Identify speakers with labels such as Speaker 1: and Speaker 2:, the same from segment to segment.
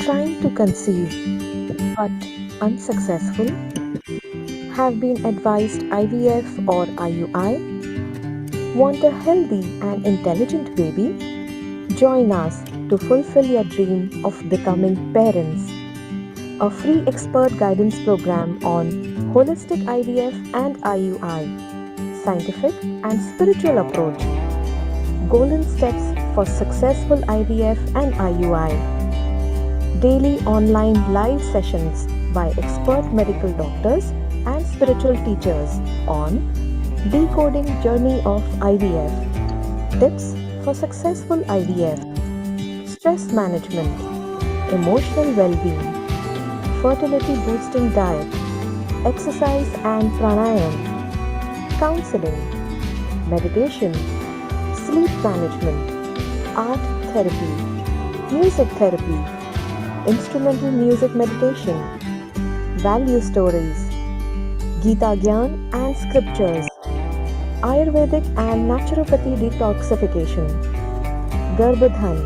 Speaker 1: trying to conceive but unsuccessful? Have been advised IVF or IUI? Want a healthy and intelligent baby? Join us to fulfill your dream of becoming parents. A free expert guidance program on holistic IVF and IUI, scientific and spiritual approach, golden steps for successful IVF and IUI, daily online live sessions by expert medical doctors and spiritual teachers on decoding journey of IVF, tips for successful IVF, stress management, emotional well-being, fertility boosting diet, exercise and pranayam, counseling, meditation, sleep management, art therapy, music therapy, instrumental music meditation, value stories, Gita Gyan and scriptures, Ayurvedic and naturopathy detoxification, Garbhadhan.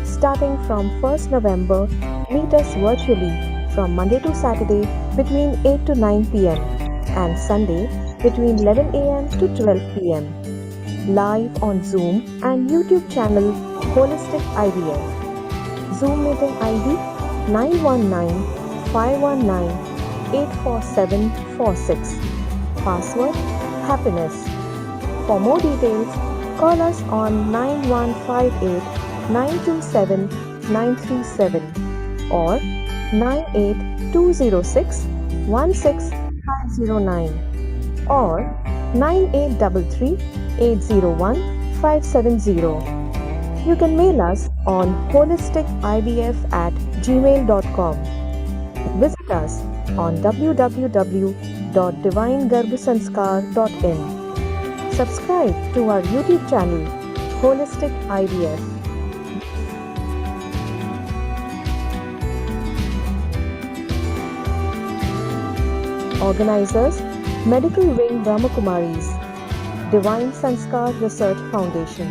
Speaker 1: Starting from 1st November, meet us virtually from Monday to Saturday between 8 to 9 pm and Sunday between 11 am to 12 pm. Live on Zoom and YouTube channel Holistic IVF. Zoom meeting ID 919-519-84746. Password Happiness. For more details, call us on 9158-927-937 or 98206-16509 or 9833-801-570. You can mail us on holisticivf@gmail.com. Visit us on www.divinegarbhasanskar.in. Subscribe to our YouTube channel, Holistic IVF. Organizers, Medical Wing Brahmakumaris, Divine Sanskar Research Foundation.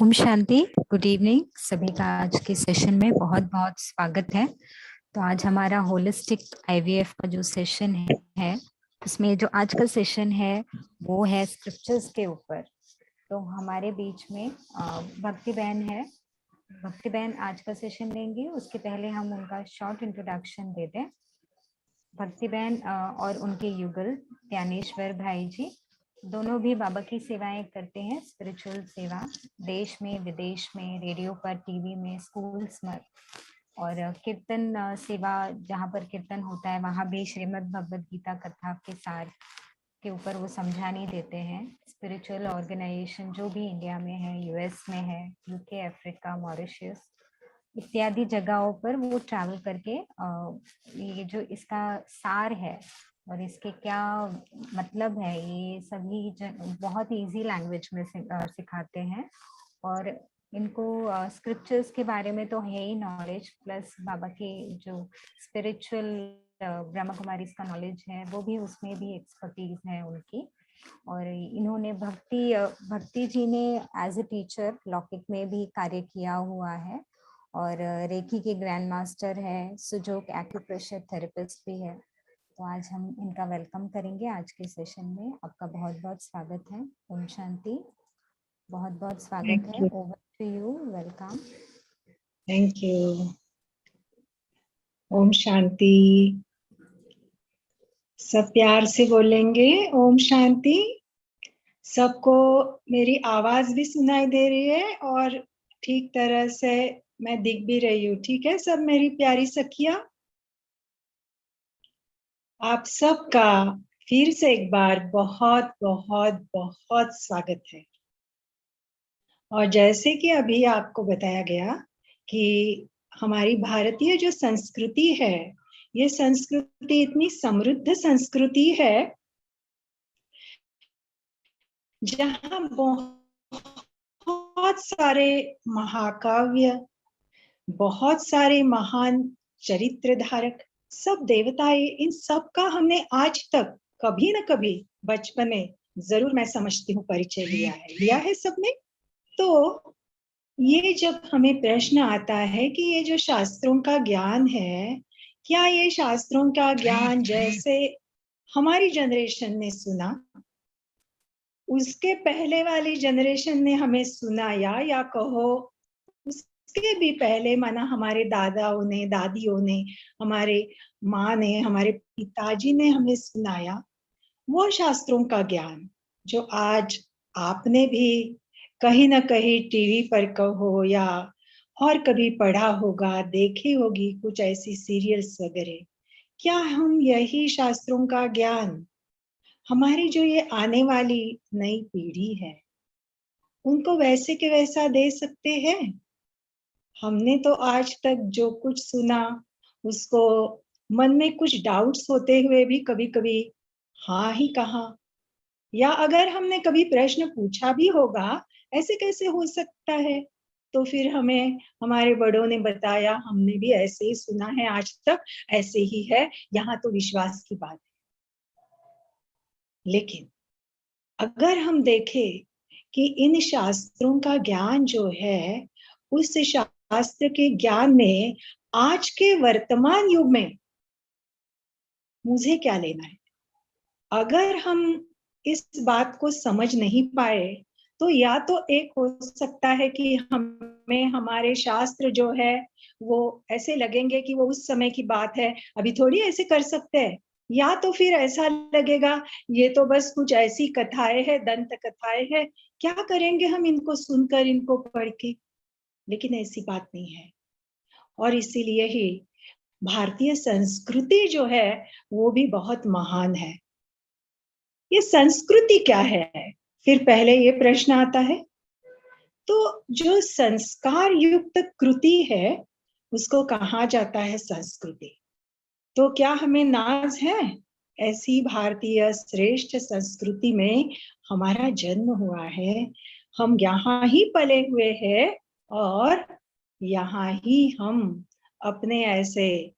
Speaker 2: Om Shanti. Good evening सभी का। आज के session में बहुत बहुत स्वागत है। तो आज हमारा होलिस्टिक आईवीएफ का जो सेशन है उसमें जो आज का सेशन है वो है स्क्रिप्चर्स के ऊपर। तो हमारे बीच में भक्ति बहन है। भक्ति बहन आज का सेशन लेंगी। उसके पहले हम उनका शॉर्ट इंट्रोडक्शन दे दें। भक्ति बहन और उनके युगल ज्ञानेश्वर भाई जी दोनों भी बाबा की सेवाएं करते हैं, स्पिरिचुअल सेवा, देश में विदेश में, रेडियो पर, टीवी में, स्कूल्स में, और कीर्तन सेवा, जहाँ पर कीर्तन होता है वहाँ भी श्रीमद् भगवद गीता कथा के सार के ऊपर वो समझाने देते हैं। स्पिरिचुअल ऑर्गेनाइजेशन जो भी इंडिया में है, यूएस में है, यूके, अफ्रीका, मॉरिशस इत्यादि जगहों पर वो ट्रैवल करके ये जो इसका सार है और इसके क्या मतलब है ये सभी बहुत इजी लैंग्वेज में सिखाते हैं। और इनको स्क्रिप्चर्स के बारे में तो है ही नॉलेज, प्लस बाबा के जो स्पिरिचुअल ब्रह्मा कुमारी का नॉलेज है वो भी, उसमें भी एक्सपर्टीज है उनकी। और इन्होंने भक्ति जी ने एज ए टीचर लौकिक में भी कार्य किया हुआ है और रेकी के ग्रैंड मास्टर है, सुजोक एक्यूप्रेशर थेरेपिस्ट भी है। तो आज हम इनका वेलकम करेंगे आज के सेशन में। आपका बहुत बहुत स्वागत है। ओम शांति। बहुत बहुत स्वागत है। Over to you. Welcome.
Speaker 3: Thank you. ओम शांति। सब प्यार से बोलेंगे ओम शांति। सबको मेरी आवाज भी सुनाई दे रही है और ठीक तरह से मैं दिख भी रही हूँ। ठीक है सब मेरी प्यारी सखिया। आप सबका फिर से एक बार बहुत बहुत बहुत स्वागत है। और जैसे कि अभी आपको बताया गया कि हमारी भारतीय जो संस्कृति है, ये संस्कृति इतनी समृद्ध संस्कृति है जहाँ बहुत सारे महाकाव्य, बहुत सारे महान चरित्र धारक, सब देवताएं, इन सब का हमने आज तक कभी न कभी बचपन में जरूर, मैं समझती हूँ, परिचय लिया है सबने। तो ये जब हमें प्रश्न आता है कि ये जो शास्त्रों का ज्ञान है, क्या ये शास्त्रों का ज्ञान जैसे हमारी जनरेशन ने सुना, उसके पहले वाली जनरेशन ने हमें सुनाया, या कहो उसके भी पहले, माना हमारे दादाओं ने, दादियों ने, हमारे माँ ने, हमारे पिताजी ने हमें सुनाया, वो शास्त्रों का ज्ञान जो आज आपने भी कहीं ना कहीं टीवी पर कहो या और कभी पढ़ा होगा, देखी होगी कुछ ऐसी सीरियल्स वगैरह, क्या हम यही शास्त्रों का ज्ञान हमारी जो ये आने वाली नई पीढ़ी है उनको वैसे के वैसा दे सकते हैं? हमने तो आज तक जो कुछ सुना उसको मन में कुछ डाउट्स होते हुए भी कभी कभी हाँ ही कहा, या अगर हमने कभी प्रश्न पूछा भी होगा ऐसे कैसे हो सकता है, तो फिर हमें हमारे बड़ों ने बताया, हमने भी ऐसे ही सुना है, आज तक ऐसे ही है, यहाँ तो विश्वास की बात है। लेकिन अगर हम देखें कि इन शास्त्रों का ज्ञान जो है, उस शास्त्र के ज्ञान में आज के वर्तमान युग में मुझे क्या लेना है? अगर हम इस बात को समझ नहीं पाए तो या तो एक हो सकता है कि हमें हमारे शास्त्र जो है वो ऐसे लगेंगे कि वो उस समय की बात है, अभी थोड़ी ऐसे कर सकते हैं, या तो फिर ऐसा लगेगा ये तो बस कुछ ऐसी कथाएं हैं, दंत कथाएं हैं, क्या करेंगे हम इनको सुनकर, इनको पढ़ के। लेकिन ऐसी बात नहीं है। और इसीलिए ही भारतीय संस्कृति जो है वो भी बहुत महान है। ये संस्कृति क्या है, फिर पहले ये प्रश्न आता है। तो जो संस्कार युक्त कृति है उसको कहा जाता है संस्कृति। तो क्या हमें नाज है ऐसी भारतीय श्रेष्ठ संस्कृति में हमारा जन्म हुआ है, हम यहाँ ही पले हुए हैं और यहाँ ही हम अपने ऐसे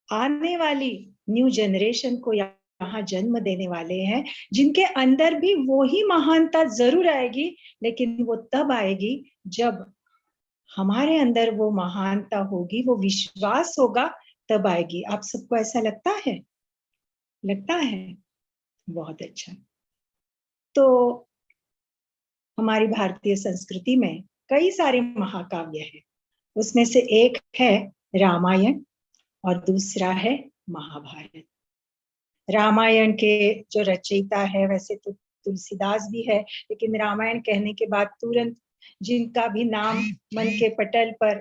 Speaker 3: आने वाली न्यू जनरेशन को या यहाँ जन्म देने वाले हैं, जिनके अंदर भी वो ही महानता जरूर आएगी, लेकिन वो तब आएगी जब हमारे अंदर वो महानता होगी, वो विश्वास होगा, तब आएगी। आप सबको ऐसा लगता है? लगता है? बहुत अच्छा। तो हमारी भारतीय संस्कृति में कई सारे महाकाव्य हैं। उसमें से एक है रामायण और दूसरा है महाभारत। रामायण के जो रचयिता है वैसे तो तुलसीदास भी है, लेकिन रामायण कहने के बाद तुरंत जिनका भी नाम मन के पटल पर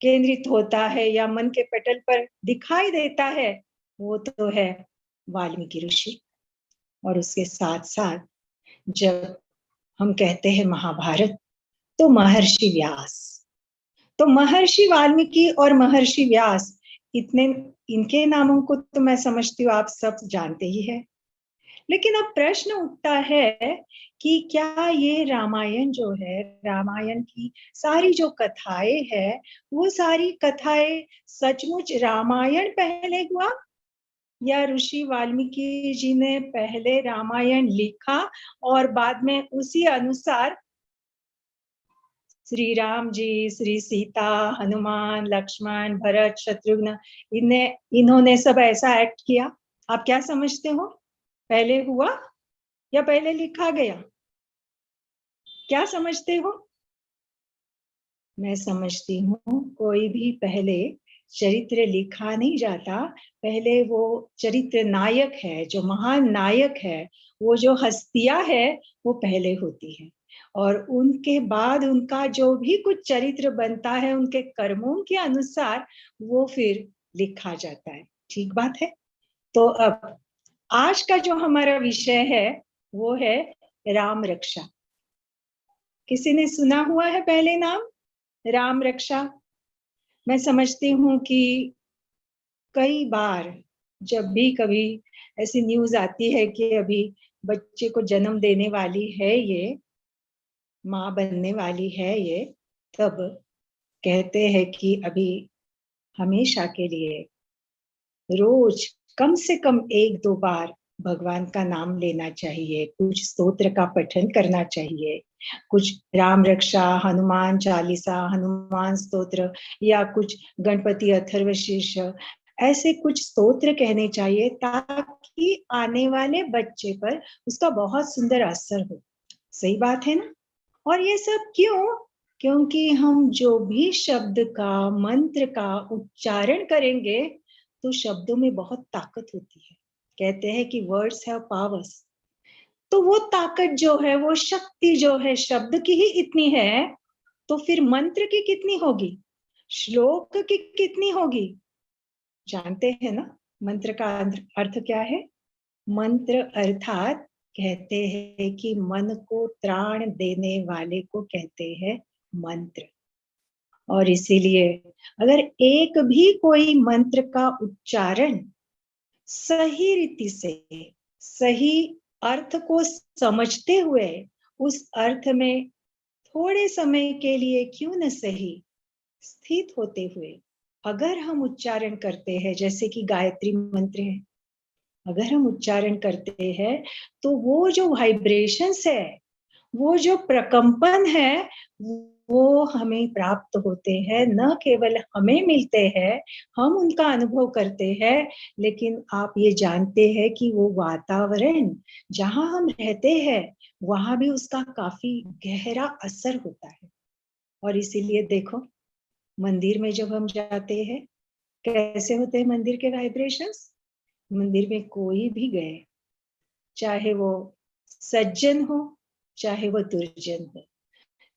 Speaker 3: केंद्रित होता है या मन के पटल पर दिखाई देता है, वो तो है वाल्मीकि ऋषि। और उसके साथ साथ जब हम कहते हैं महाभारत, तो महर्षि व्यास। तो महर्षि वाल्मीकि और महर्षि व्यास, इनके नामों को तो मैं समझती हूँ आप सब जानते ही हैं। लेकिन अब प्रश्न उठता है कि क्या ये रामायण जो है, रामायण की सारी जो कथाएं है, वो सारी कथाएं सचमुच रामायण पहले हुआ, या ऋषि वाल्मीकि जी ने पहले रामायण लिखा और बाद में उसी अनुसार श्री राम जी, श्री सीता, हनुमान, लक्ष्मण, भरत, शत्रुघ्न, इन्होंने सब ऐसा एक्ट किया? आप क्या समझते हो? पहले हुआ या पहले लिखा गया? क्या समझते हो? मैं समझती हूँ कोई भी पहले चरित्र लिखा नहीं जाता। पहले वो चरित्र नायक है, जो महान नायक है, वो जो हस्तियां है, वो पहले होती है, और उनके बाद उनका जो भी कुछ चरित्र बनता है, उनके कर्मों के अनुसार वो फिर लिखा जाता है। ठीक बात है? तो अब आज का जो हमारा विषय है वो है राम रक्षा। किसी ने सुना हुआ है पहले नाम राम रक्षा? मैं समझती हूँ कि कई बार जब भी कभी ऐसी न्यूज आती है कि अभी बच्चे को जन्म देने वाली है, ये माँ बनने वाली है ये, तब कहते हैं कि अभी हमेशा के लिए रोज कम से कम 1-2 बार भगवान का नाम लेना चाहिए, कुछ स्तोत्र का पठन करना चाहिए, कुछ राम रक्षा, हनुमान चालीसा, हनुमान स्तोत्र, या कुछ गणपति अथर्वशीर्ष, ऐसे कुछ स्तोत्र कहने चाहिए, ताकि आने वाले बच्चे पर उसका बहुत सुंदर असर हो। सही बात है ना? और ये सब क्यों? क्योंकि हम जो भी शब्द का, मंत्र का उच्चारण करेंगे, तो शब्दों में बहुत ताकत होती है। कहते हैं कि वर्ड्स हैव पावर्स। तो वो ताकत जो है, वो शक्ति जो है शब्द की ही इतनी है, तो फिर मंत्र की कितनी होगी, श्लोक की कितनी होगी? जानते हैं ना मंत्र का अर्थ क्या है? मंत्र अर्थात कहते हैं कि मन को त्राण देने वाले को कहते हैं मंत्र। और इसीलिए अगर एक भी कोई मंत्र का उच्चारण सही रीति से, सही अर्थ को समझते हुए, उस अर्थ में थोड़े समय के लिए क्यों न सही स्थित होते हुए अगर हम उच्चारण करते हैं, जैसे कि गायत्री मंत्र है, अगर हम उच्चारण करते हैं, तो वो जो वाइब्रेशंस है, वो जो प्रकंपन है, वो हमें प्राप्त होते हैं। न केवल हमें मिलते हैं, हम उनका अनुभव करते हैं, लेकिन आप ये जानते हैं कि वो वातावरण जहाँ हम रहते हैं, वहां भी उसका काफी गहरा असर होता है। और इसीलिए देखो, मंदिर में जब हम जाते हैं, कैसे होते हैं मंदिर के वाइब्रेशंस? मंदिर में कोई भी गए, चाहे वो सज्जन हो, चाहे वो दुर्जन हो,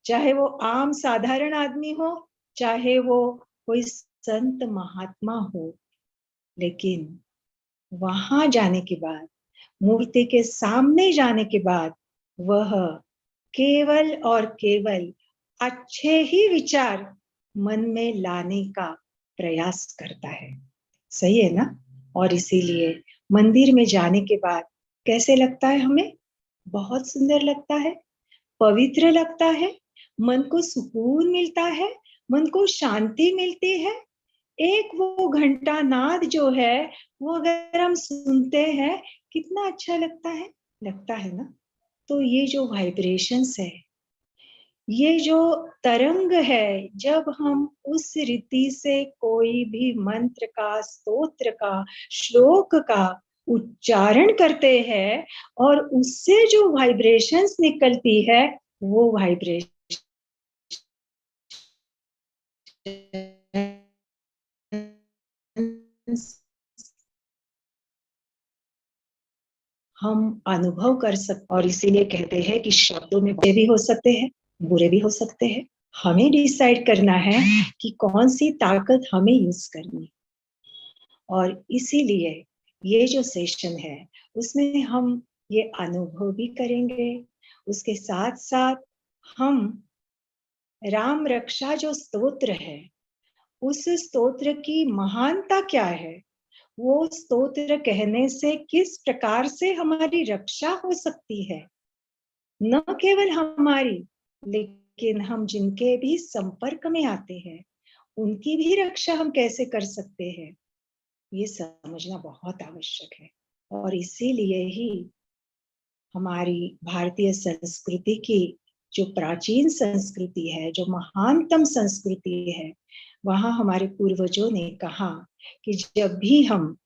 Speaker 3: चाहे वो आम साधारण आदमी हो, चाहे वो कोई संत महात्मा हो, लेकिन वहां जाने के बाद, मूर्ति के सामने जाने के बाद, वह केवल और केवल अच्छे ही विचार मन में लाने का प्रयास करता है। सही है ना? और इसीलिए मंदिर में जाने के बाद कैसे लगता है हमें? बहुत सुंदर लगता है, पवित्र लगता है, मन को सुकून मिलता है, मन को शांति मिलती है, एक वो घंटा नाद जो है वो अगर हम सुनते हैं कितना अच्छा लगता है ना। तो ये जो वाइब्रेशंस है, ये जो तरंग है, जब हम उस रीति से कोई भी मंत्र का, स्तोत्र का, श्लोक का उच्चारण करते हैं और उससे जो वाइब्रेशंस निकलती है वो वाइब्रेशन हम अनुभव कर सकते। और इसीलिए कहते हैं कि शब्दों में अच्छे भी हो सकते हैं, बुरे भी हो सकते हैं। हमें डिसाइड करना है कि कौन सी ताकत हमें यूज करनी। और इसीलिए ये जो सेशन है उसमें हम ये अनुभव भी करेंगे, उसके साथ साथ हम राम रक्षा जो स्तोत्र है उस स्तोत्र की महानता क्या है, वो स्तोत्र कहने से किस प्रकार से हमारी रक्षा हो सकती है, न केवल हमारी लेकिन हम जिनके भी संपर्क में आते हैं उनकी भी रक्षा हम कैसे कर सकते हैं, ये समझना बहुत आवश्यक है। और इसीलिए ही हमारी भारतीय संस्कृति की जो प्राचीन संस्कृति है, जो महानतम संस्कृति है, वहां हमारे पूर्वजों ने कहा कि जब भी हम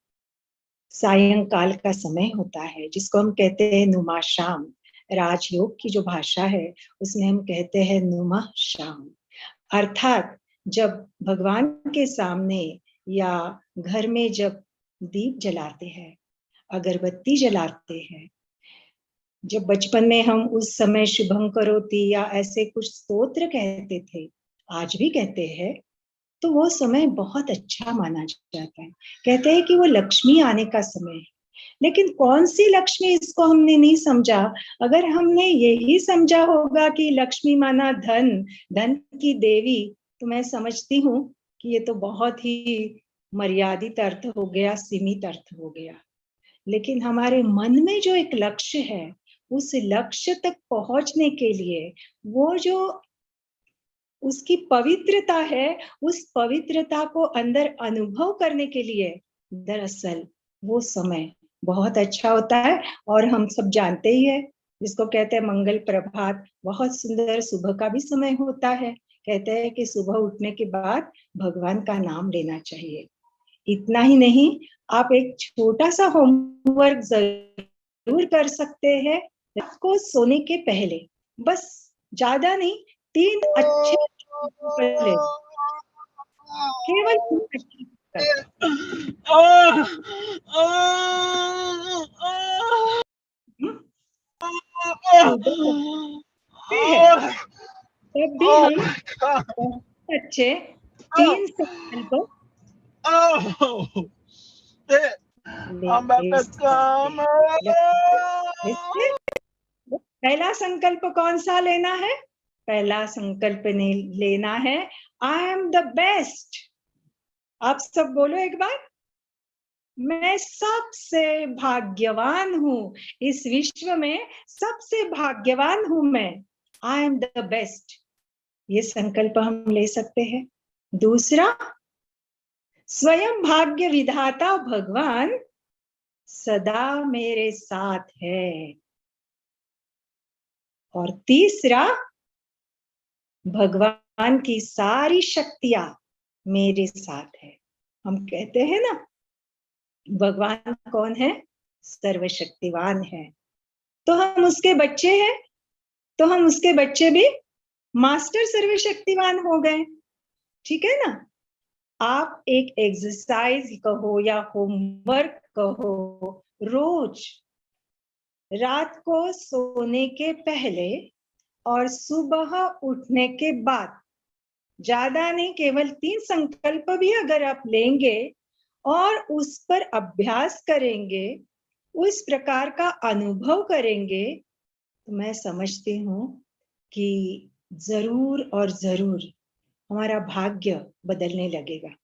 Speaker 3: सायंकाल का समय होता है जिसको हम कहते हैं नुमा शाम, राजयोग की जो भाषा है उसमें हम कहते हैं नुमा शाम, अर्थात जब भगवान के सामने या घर में जब दीप जलाते हैं, अगरबत्ती जलाते हैं, जब बचपन में हम उस समय शुभं करोति या ऐसे कुछ स्तोत्र कहते थे, आज भी कहते हैं, तो वो समय बहुत अच्छा माना जाता है। कहते हैं कि वो लक्ष्मी आने का समय है। लेकिन कौन सी लक्ष्मी, इसको हमने नहीं समझा। अगर हमने यही समझा होगा कि लक्ष्मी माना धन, धन की देवी, तो मैं समझती हूँ कि ये तो बहुत ही मर्यादित अर्थ हो गया, सीमित अर्थ हो गया। लेकिन हमारे मन में जो एक लक्ष्य है, उस लक्ष्य तक पहुंचने के लिए वो जो उसकी पवित्रता है, उस पवित्रता को अंदर अनुभव करने के लिए दरअसल वो समय बहुत अच्छा होता है। और हम सब जानते ही है, जिसको कहते हैं मंगल प्रभात, बहुत सुंदर सुबह का भी समय होता है। कहते हैं कि सुबह उठने के बाद भगवान का नाम लेना चाहिए। इतना ही नहीं, आप एक छोटा सा होमवर्क जरूर कर सकते हैं रात को सोने के पहले, बस ज्यादा नहीं, 3 अच्छे पहले, केवल 3 अच्छे है। तब भी हम बहुत अच्छे 3 संकल्प ले सकते हैं। पहला संकल्प कौन सा लेना है? पहला संकल्प ने लेना है आई एम द बेस्ट। आप सब बोलो एक बार, मैं सबसे भाग्यवान हूं, इस विश्व में सबसे भाग्यवान हूं मैं, आई एम द बेस्ट। ये संकल्प हम ले सकते हैं। दूसरा, स्वयं भाग्य विधाता भगवान सदा मेरे साथ है। और तीसरा, भगवान की सारी शक्तियां मेरे साथ है। हम कहते हैं ना, भगवान कौन है? सर्वशक्तिवान है। तो हम उसके बच्चे हैं, तो हम उसके बच्चे भी मास्टर सर्वशक्तिवान हो गए। ठीक है ना? आप एक एक्सरसाइज कहो या होमवर्क कहो, रोज रात को सोने के पहले और सुबह उठने के बाद, ज्यादा नहीं, केवल 3 संकल्प भी अगर आप लेंगे और उस पर अभ्यास करेंगे, उस प्रकार का अनुभव करेंगे, तो मैं समझती हूँ कि जरूर और जरूर हमारा भाग्य बदलने लगेगा।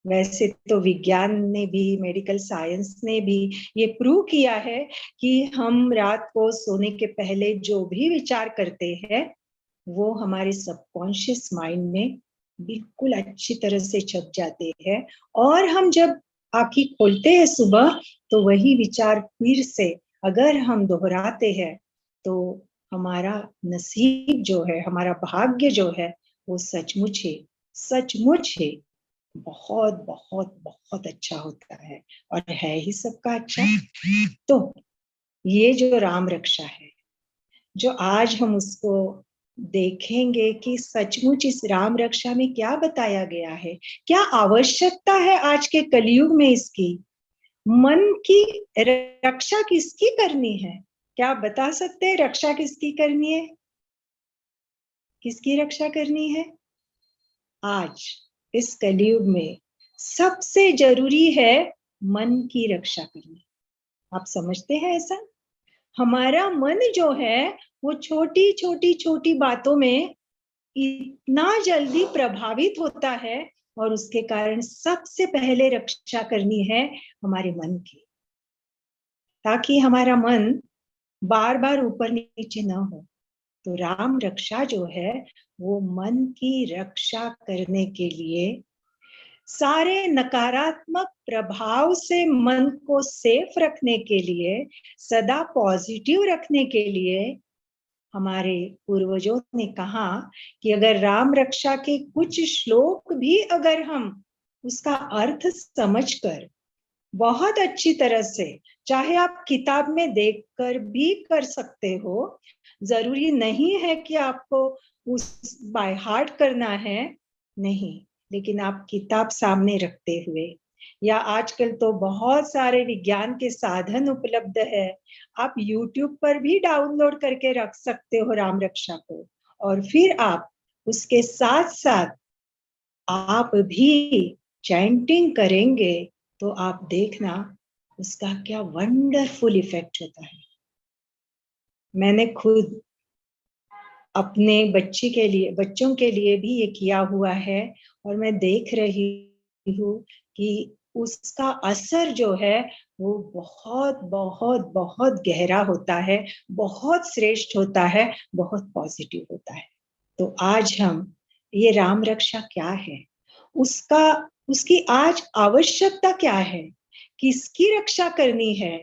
Speaker 3: वैसे तो विज्ञान ने भी, मेडिकल साइंस ने भी ये प्रूव किया है कि हम रात को सोने के पहले जो भी विचार करते हैं वो हमारे सबकॉन्शियस माइंड में बिल्कुल अच्छी तरह से छप जाते हैं। और हम जब आंखें खोलते हैं सुबह, तो वही विचार फिर से अगर हम दोहराते हैं, तो हमारा नसीब जो है, हमारा भाग्य जो है, वो सचमुच है बहुत बहुत बहुत अच्छा होता है, और है ही सबका अच्छा। तो ये जो राम रक्षा है, जो आज हम उसको देखेंगे कि सचमुच इस राम रक्षा में क्या बताया गया है, क्या आवश्यकता है आज के कलयुग में इसकी। मन की रक्षा किसकी करनी है? क्या आप बता सकते हैं रक्षा किसकी करनी है? किसकी रक्षा करनी है? आज इस कलयुग में सबसे जरूरी है मन की रक्षा करनी। आप समझते हैं ऐसा? हमारा मन जो है, वो छोटी छोटी छोटी बातों में इतना जल्दी प्रभावित होता है, और उसके कारण सबसे पहले रक्षा करनी है हमारे मन की, ताकि हमारा मन बार बार ऊपर नीचे ना हो। तो राम रक्षा जो है, वो मन की रक्षा करने के लिए, सारे नकारात्मक प्रभाव से मन को सेफ रखने के लिए, सदा पॉजिटिव रखने के लिए, हमारे पूर्वजों ने कहा कि अगर राम रक्षा के कुछ श्लोक भी अगर हम उसका अर्थ समझकर बहुत अच्छी तरह से, चाहे आप किताब में देखकर भी कर सकते हो, जरूरी नहीं है कि आपको उस बाय हार्ट करना है, नहीं, लेकिन आप किताब सामने रखते हुए, या आजकल तो बहुत सारे विज्ञान के साधन उपलब्ध है, आप YouTube पर भी डाउनलोड करके रख सकते हो राम रक्षा को, और फिर आप उसके साथ साथ आप भी चैंटिंग करेंगे, तो आप देखना उसका क्या वंडरफुल इफेक्ट होता है। मैंने खुद अपने बच्चों के लिए भी ये किया हुआ है, और मैं देख रही हूँ कि उसका असर जो है, वो बहुत बहुत बहुत गहरा होता है, बहुत श्रेष्ठ होता है, बहुत पॉजिटिव होता है। तो आज हम, ये राम रक्षा क्या है, उसका उसकी आज आवश्यकता क्या है, किसकी रक्षा करनी है,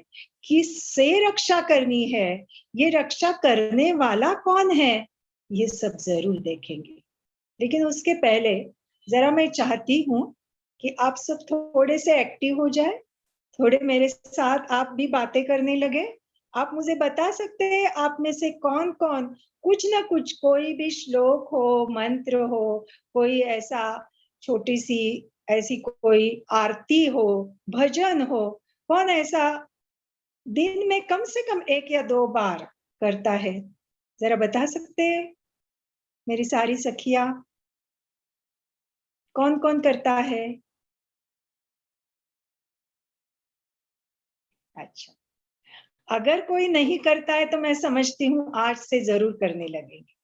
Speaker 3: किससे रक्षा करनी है, ये रक्षा करने वाला कौन है, ये सब जरूर देखेंगे। लेकिन उसके पहले जरा मैं चाहती हूँ कि आप सब थोड़े से एक्टिव हो जाए, थोड़े मेरे साथ आप भी बातें करने लगे। आप मुझे बता सकते हैं आप में से कौन कौन कुछ ना कुछ, कोई भी श्लोक हो, मंत्र हो, कोई ऐसा छोटी सी ऐसी कोई आरती हो, भजन हो, कौन ऐसा दिन में कम से कम 1 या 2 बार करता है? जरा बता सकते हैं मेरी सारी सखियां, कौन कौन करता है? अच्छा, अगर कोई नहीं करता है तो मैं समझती हूँ आज से जरूर करने लगेंगे।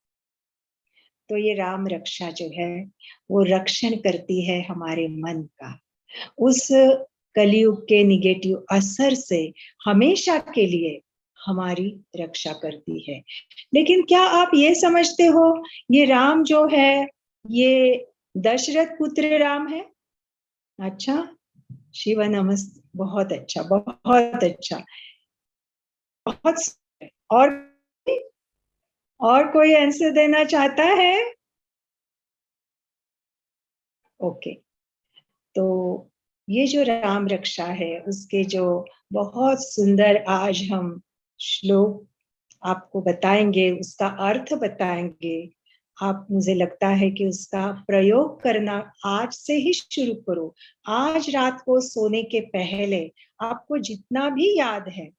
Speaker 3: तो ये राम रक्षा जो है, वो रक्षण करती है हमारे मन का, उस कलयुग के निगेटिव असर से हमेशा के लिए हमारी रक्षा करती है। लेकिन क्या आप ये समझते हो, ये राम जो है, ये दशरथ पुत्र राम है? अच्छा, शिव नमस्ते, बहुत अच्छा, बहुत अच्छा, बहुत। और और कोई आंसर देना चाहता है? ओके। तो ये जो राम रक्षा है, उसके जो बहुत सुंदर आज हम श्लोक आपको बताएंगे, उसका अर्थ बताएंगे। आप, मुझे लगता है कि उसका प्रयोग करना आज से ही शुरू करो। आज रात को सोने के पहले आपको जितना भी याद है,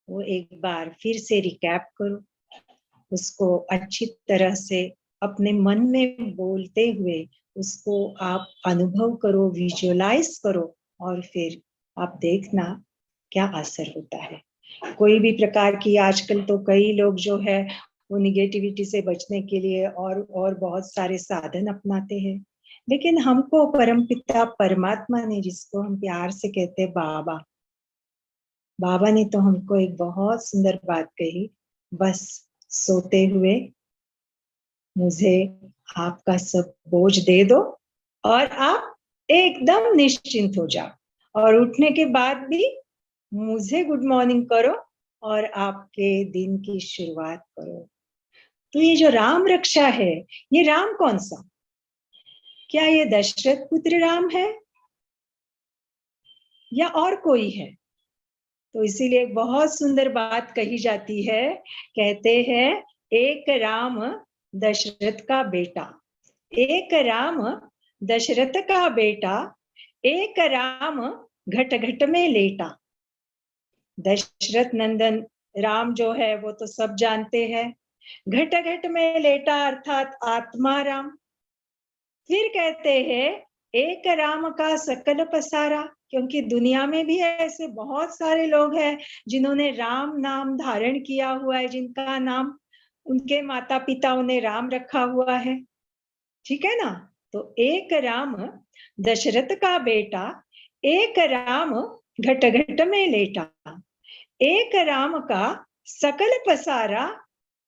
Speaker 3: वो एक बार फिर से रिकैप करो, उसको अच्छी तरह से अपने मन में बोलते हुए उसको आप अनुभव करो, विजुअलाइज करो, और फिर आप देखना क्या असर होता है। कोई भी प्रकार की, आजकल तो कई लोग जो है वो निगेटिविटी से बचने के लिए और बहुत सारे साधन अपनाते हैं, लेकिन हमको परमपिता परमात्मा ने, जिसको हम प्यार से कहते हैं बाबा, बाबा ने तो हमको एक बहुत सुंदर बात कही, बस सोते हुए मुझे आपका सब बोझ दे दो और आप एकदम निश्चिंत हो जाओ और उठने के बाद भी मुझे गुड मॉर्निंग करो और आपके दिन की शुरुआत करो। तो ये जो राम रक्षा है, ये राम कौन सा? क्या ये दशरथ पुत्र राम है या और कोई है? तो इसीलिए बहुत सुंदर बात कही जाती है, कहते हैं एक राम दशरथ का बेटा, एक राम दशरथ का बेटा, एक राम घट घट में लेटा। दशरथ नंदन राम जो है वो तो सब जानते हैं, घट घट में लेटा अर्थात आत्मा राम। फिर कहते हैं एक राम का सकल पसारा, क्योंकि दुनिया में भी ऐसे बहुत सारे लोग हैं जिन्होंने राम नाम धारण किया हुआ है, जिनका नाम उनके माता पिताओं ने राम रखा हुआ है, ठीक है ना। तो एक राम दशरथ का बेटा, एक राम घट घट में लेटा, एक राम का सकल पसारा,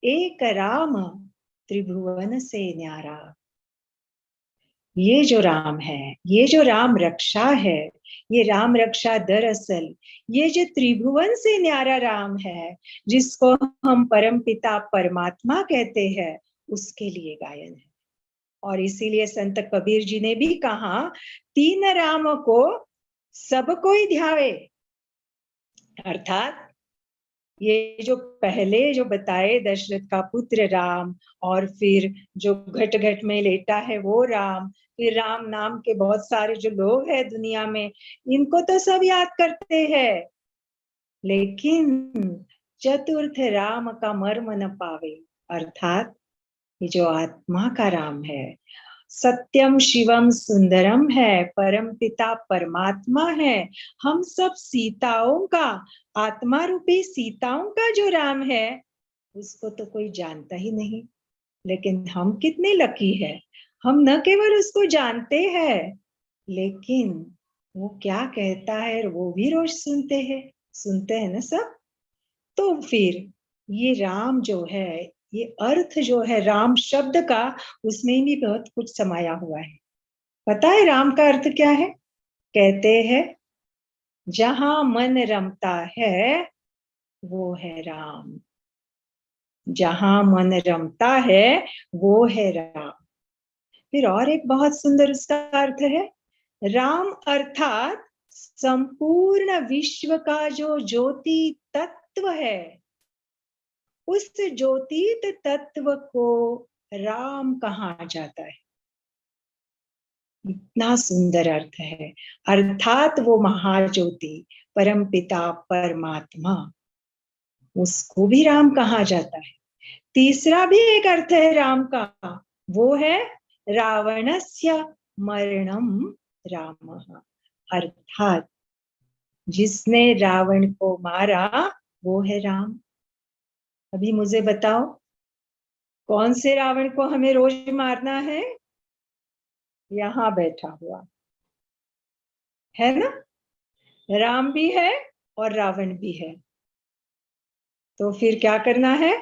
Speaker 3: एक राम त्रिभुवन से न्यारा। ये जो राम है, ये जो राम रक्षा है, ये राम रक्षा दरअसल ये जो त्रिभुवन से न्यारा राम है, जिसको हम परम पिता परमात्मा कहते हैं, उसके लिए गायन है। और इसीलिए संत कबीर जी ने भी कहा, तीन राम को सब कोई ध्यावे। अर्थात ये जो पहले जो बताए दशरथ का पुत्र राम, और फिर जो घट घट में लेटा है वो राम, फिर राम नाम के बहुत सारे जो लोग हैं दुनिया में, इनको तो सब याद करते हैं, लेकिन चतुर्थ राम का मर्म न पावे। अर्थात ये जो आत्मा का राम है, सत्यम शिवम सुंदरम है, परम पिता परमात्मा है, हम सब सीताओं का, आत्मा रूपी सीताओं का जो राम है, उसको तो कोई जानता ही नहीं। लेकिन हम कितने लकी है, हम न केवल उसको जानते हैं, लेकिन वो क्या कहता है वो भी रोज सुनते हैं ना सब। तो फिर ये राम जो है, ये अर्थ जो है राम शब्द का, उसमें भी बहुत कुछ समाया हुआ है। पता है राम का अर्थ क्या है? कहते हैं जहां मन रमता है वो है राम, जहां मन रमता है वो है राम। फिर और एक बहुत सुंदर उसका अर्थ है, राम अर्थात संपूर्ण विश्व का जो ज्योति तत्व है, उस ज्योतित तत्व को राम कहा जाता है। इतना सुंदर अर्थ है। अर्थात वो महाज्योति परम पिता परमात्मा, उसको भी राम कहा जाता है। तीसरा भी एक अर्थ है राम का, वो है रावणस्य मरणम रामः। अर्थात जिसने रावण को मारा वो है राम। अभी मुझे बताओ, कौन से रावण को हमें रोज मारना है? यहाँ बैठा हुआ है ना, राम भी है और रावण भी है। तो फिर क्या करना है?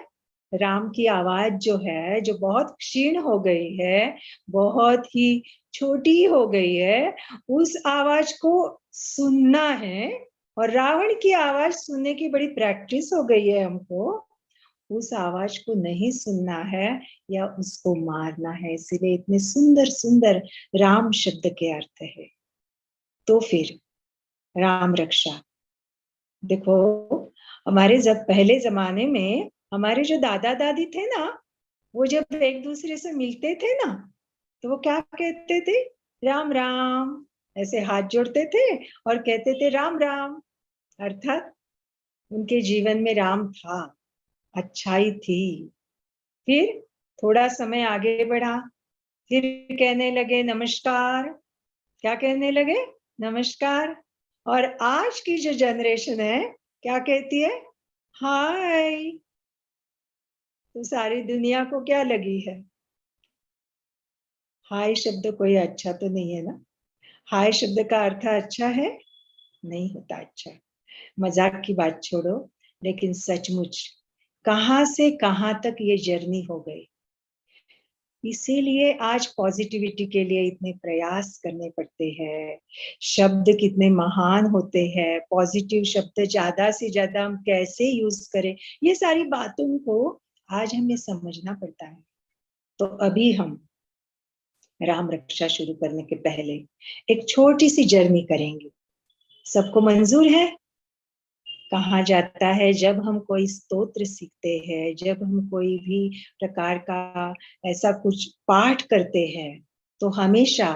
Speaker 3: राम की आवाज जो है, जो बहुत क्षीण हो गई है, बहुत ही छोटी हो गई है, उस आवाज को सुनना है। और रावण की आवाज सुनने की बड़ी प्रैक्टिस हो गई है हमको, उस आवाज को नहीं सुनना है या उसको मारना है। इसलिए इतने सुंदर सुंदर राम शब्द के अर्थ है। तो फिर राम रक्षा, देखो हमारे जब पहले जमाने में हमारे जो दादा दादी थे ना, वो जब एक दूसरे से मिलते थे ना, तो वो क्या कहते थे? राम राम, ऐसे हाथ जोड़ते थे और कहते थे राम राम। अर्थात उनके जीवन में राम था, अच्छाई थी। फिर थोड़ा समय आगे बढ़ा, फिर कहने लगे नमस्कार। क्या कहने लगे? नमस्कार। और आज की जो जनरेशन है क्या कहती है? हाय। तो सारी दुनिया को क्या लगी है? हाय शब्द कोई अच्छा तो नहीं है ना। हाय शब्द का अर्थ अच्छा है? नहीं होता अच्छा। मजाक की बात छोड़ो, लेकिन सचमुच कहां से कहां तक ये जर्नी हो गई। इसीलिए आज पॉजिटिविटी के लिए इतने प्रयास करने पड़ते हैं। शब्द कितने महान होते हैं, पॉजिटिव शब्द ज्यादा से ज्यादा हम कैसे यूज करें, ये सारी बातों को आज हमें समझना पड़ता है। तो अभी हम राम रक्षा शुरू करने के पहले एक छोटी सी जर्नी करेंगे। सबको मंजूर है? कहा जाता है जब हम कोई स्तोत्र सीखते हैं, जब हम कोई भी प्रकार का ऐसा कुछ पाठ करते हैं, तो हमेशा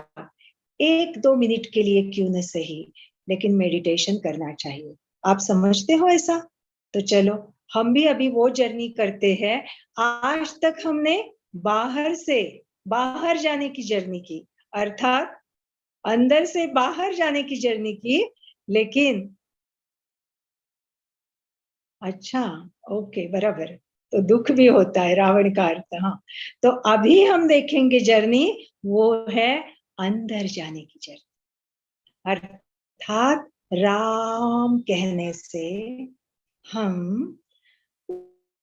Speaker 3: 1-2 मिनट के लिए क्यों न सही, लेकिन मेडिटेशन करना चाहिए। आप समझते हो ऐसा? तो चलो हम भी अभी वो जर्नी करते हैं। आज तक हमने बाहर से बाहर जाने की जर्नी की, अर्थात अंदर से बाहर जाने की जर्नी की, लेकिन अच्छा, ओके, बराबर। तो दुख भी होता है, रावण का अर्थ। हाँ, तो अभी हम देखेंगे जर्नी, वो है अंदर जाने की जर्नी। अर्थात राम कहने से हम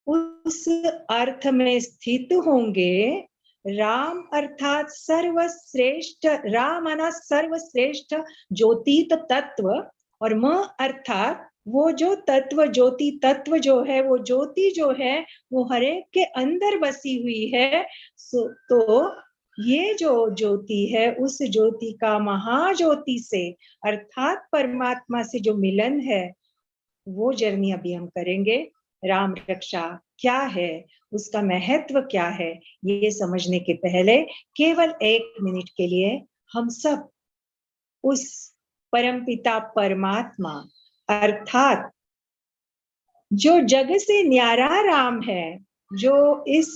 Speaker 3: उस अर्थ में स्थित होंगे। राम अर्थात सर्वश्रेष्ठ, राम माना सर्वश्रेष्ठ ज्योतित तत्व, और म अर्थात वो जो तत्व, ज्योति तत्व जो है, वो ज्योति जो है वो हर एक के अंदर बसी हुई है। तो ये जो ज्योति है, उस ज्योति का महाज्योति से अर्थात परमात्मा से जो मिलन है, वो जर्नी अभी हम करेंगे। राम रक्षा क्या है, उसका महत्व क्या है, ये समझने के पहले केवल 1 मिनट के लिए हम सब उस परमपिता परमात्मा अर्थात जो जग से न्यारा राम है, जो इस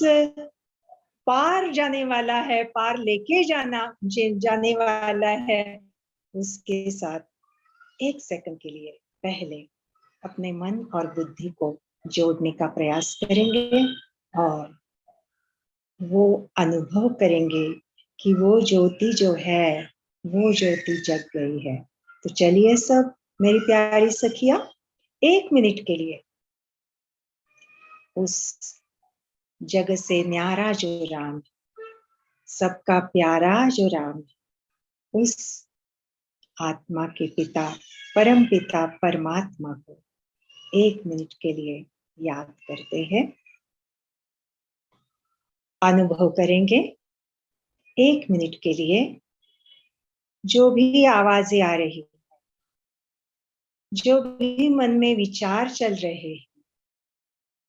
Speaker 3: पार जाने वाला है, पार लेके जाने वाला है, उसके साथ 1 सेकंड के लिए पहले अपने मन और बुद्धि को जोड़ने का प्रयास करेंगे और वो अनुभव करेंगे कि वो ज्योति जो है, वो ज्योति जग गई है। तो चलिए सब मेरी प्यारी सखिया, 1 मिनट के लिए उस जग से न्यारा जो राम, सबका प्यारा जो राम, उस आत्मा के पिता, परम पिता परमात्मा को 1 मिनट के लिए याद करते हैं, अनुभव करेंगे। 1 मिनट के लिए जो भी आवाजें आ रही, जो भी मन में विचार चल रहे,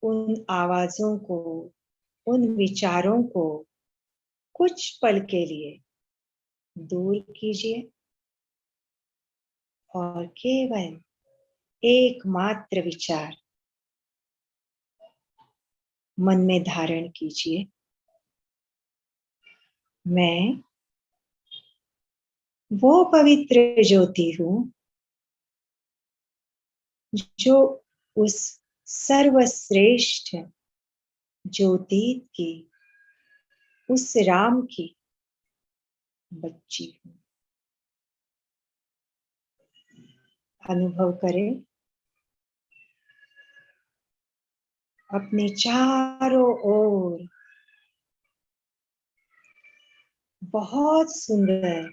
Speaker 3: उन आवाजों को, उन विचारों को कुछ पल के लिए दूर कीजिए और केवल एकमात्र विचार मन में धारण कीजिए, मैं वो पवित्र ज्योति हूं जो उस सर्वश्रेष्ठ ज्योति की, उस राम की बच्ची हूं। अनुभव करें अपने चारों ओर बहुत सुंदर,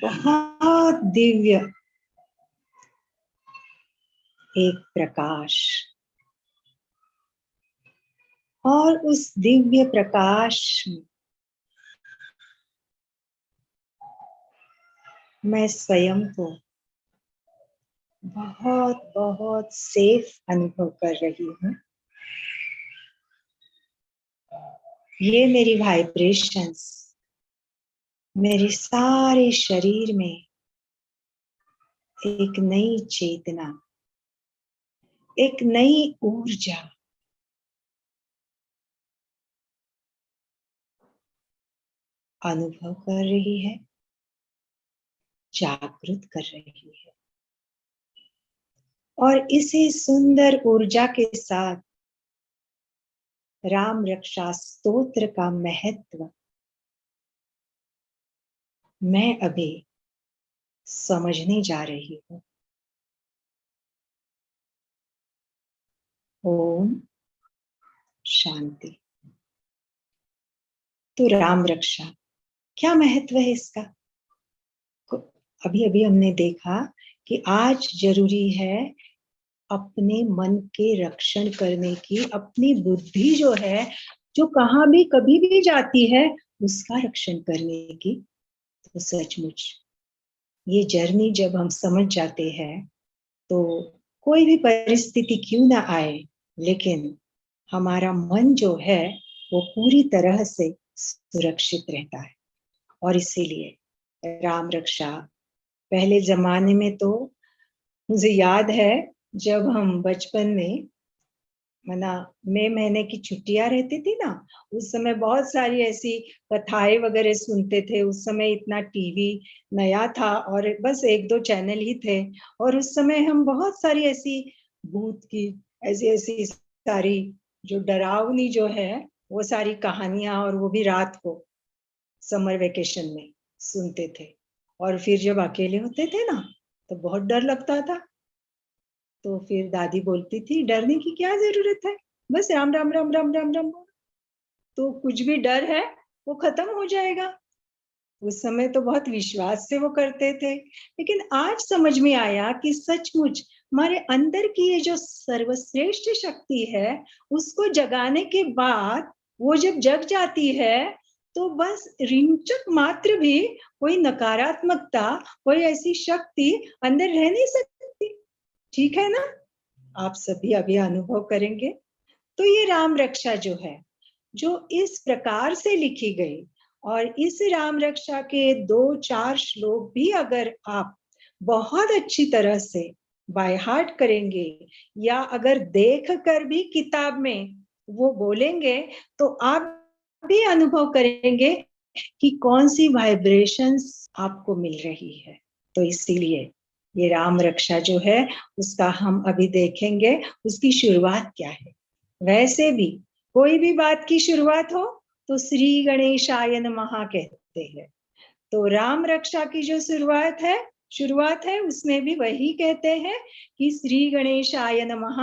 Speaker 3: बहुत दिव्य एक प्रकाश, और उस दिव्य प्रकाश में मैं स्वयं को बहुत बहुत सेफ अनुभव कर रही हूँ। ये मेरी वाइब्रेशंस मेरे सारे शरीर में एक नई चेतना, एक नई ऊर्जा अनुभव कर रही है, जागृत कर रही है। और इसी सुंदर ऊर्जा के साथ राम रक्षा स्तोत्र का महत्व मैं अभी समझने जा रही हूँ। ओम शांति। तो राम रक्षा, क्या महत्व है इसका? अभी अभी हमने देखा कि आज जरूरी है अपने मन के रक्षण करने की, अपनी बुद्धि जो है, जो कहाँ भी कभी भी जाती है, उसका रक्षण करने की। तो सचमुच ये जर्नी जब हम समझ जाते हैं, तो कोई भी परिस्थिति क्यों ना आए, लेकिन हमारा मन जो है वो पूरी तरह से सुरक्षित रहता है। और इसीलिए राम रक्षा, पहले जमाने में तो मुझे याद है जब हम बचपन में, मना मई महीने की छुट्टियां रहती थी ना, उस समय बहुत सारी ऐसी कथाएं वगैरह सुनते थे। उस समय इतना टीवी नया था और बस एक दो चैनल ही थे, और उस समय हम बहुत सारी ऐसी भूत की, ऐसी ऐसी सारी जो डरावनी जो है वो सारी कहानियां, और वो भी रात को समर वेकेशन में सुनते थे। और फिर जब अकेले होते थे ना, तो बहुत डर लगता था। तो फिर दादी बोलती थी, डरने की क्या जरूरत है, बस राम राम राम राम राम राम, तो कुछ भी डर है वो खत्म हो जाएगा। उस समय तो बहुत विश्वास से वो करते थे, लेकिन आज समझ में आया कि सचमुच हमारे अंदर की ये जो सर्वश्रेष्ठ शक्ति है, उसको जगाने के बाद वो जब जग जाती है, तो बस रिंचक मात्र भी कोई नकारात्मकता, कोई ऐसी शक्ति अंदर रह नहीं सकती। ठीक है ना? आप सभी अभी अनुभव करेंगे। तो ये राम रक्षा जो है, जो इस प्रकार से लिखी गई, और इस राम रक्षा के 2-4 श्लोक भी अगर आप बहुत अच्छी तरह से बाय हार्ट करेंगे, या अगर देख कर भी किताब में वो बोलेंगे, तो आप भी अनुभव करेंगे कि कौन सी वाइब्रेशंस आपको मिल रही है। तो इसीलिए ये राम रक्षा जो है, उसका हम अभी देखेंगे उसकी शुरुआत क्या है। वैसे भी कोई भी बात की शुरुआत हो तो श्री गणेशाय नमः कहते हैं। तो राम रक्षा की जो शुरुआत है उसमें भी वही कहते हैं कि श्री गणेशाय नमः,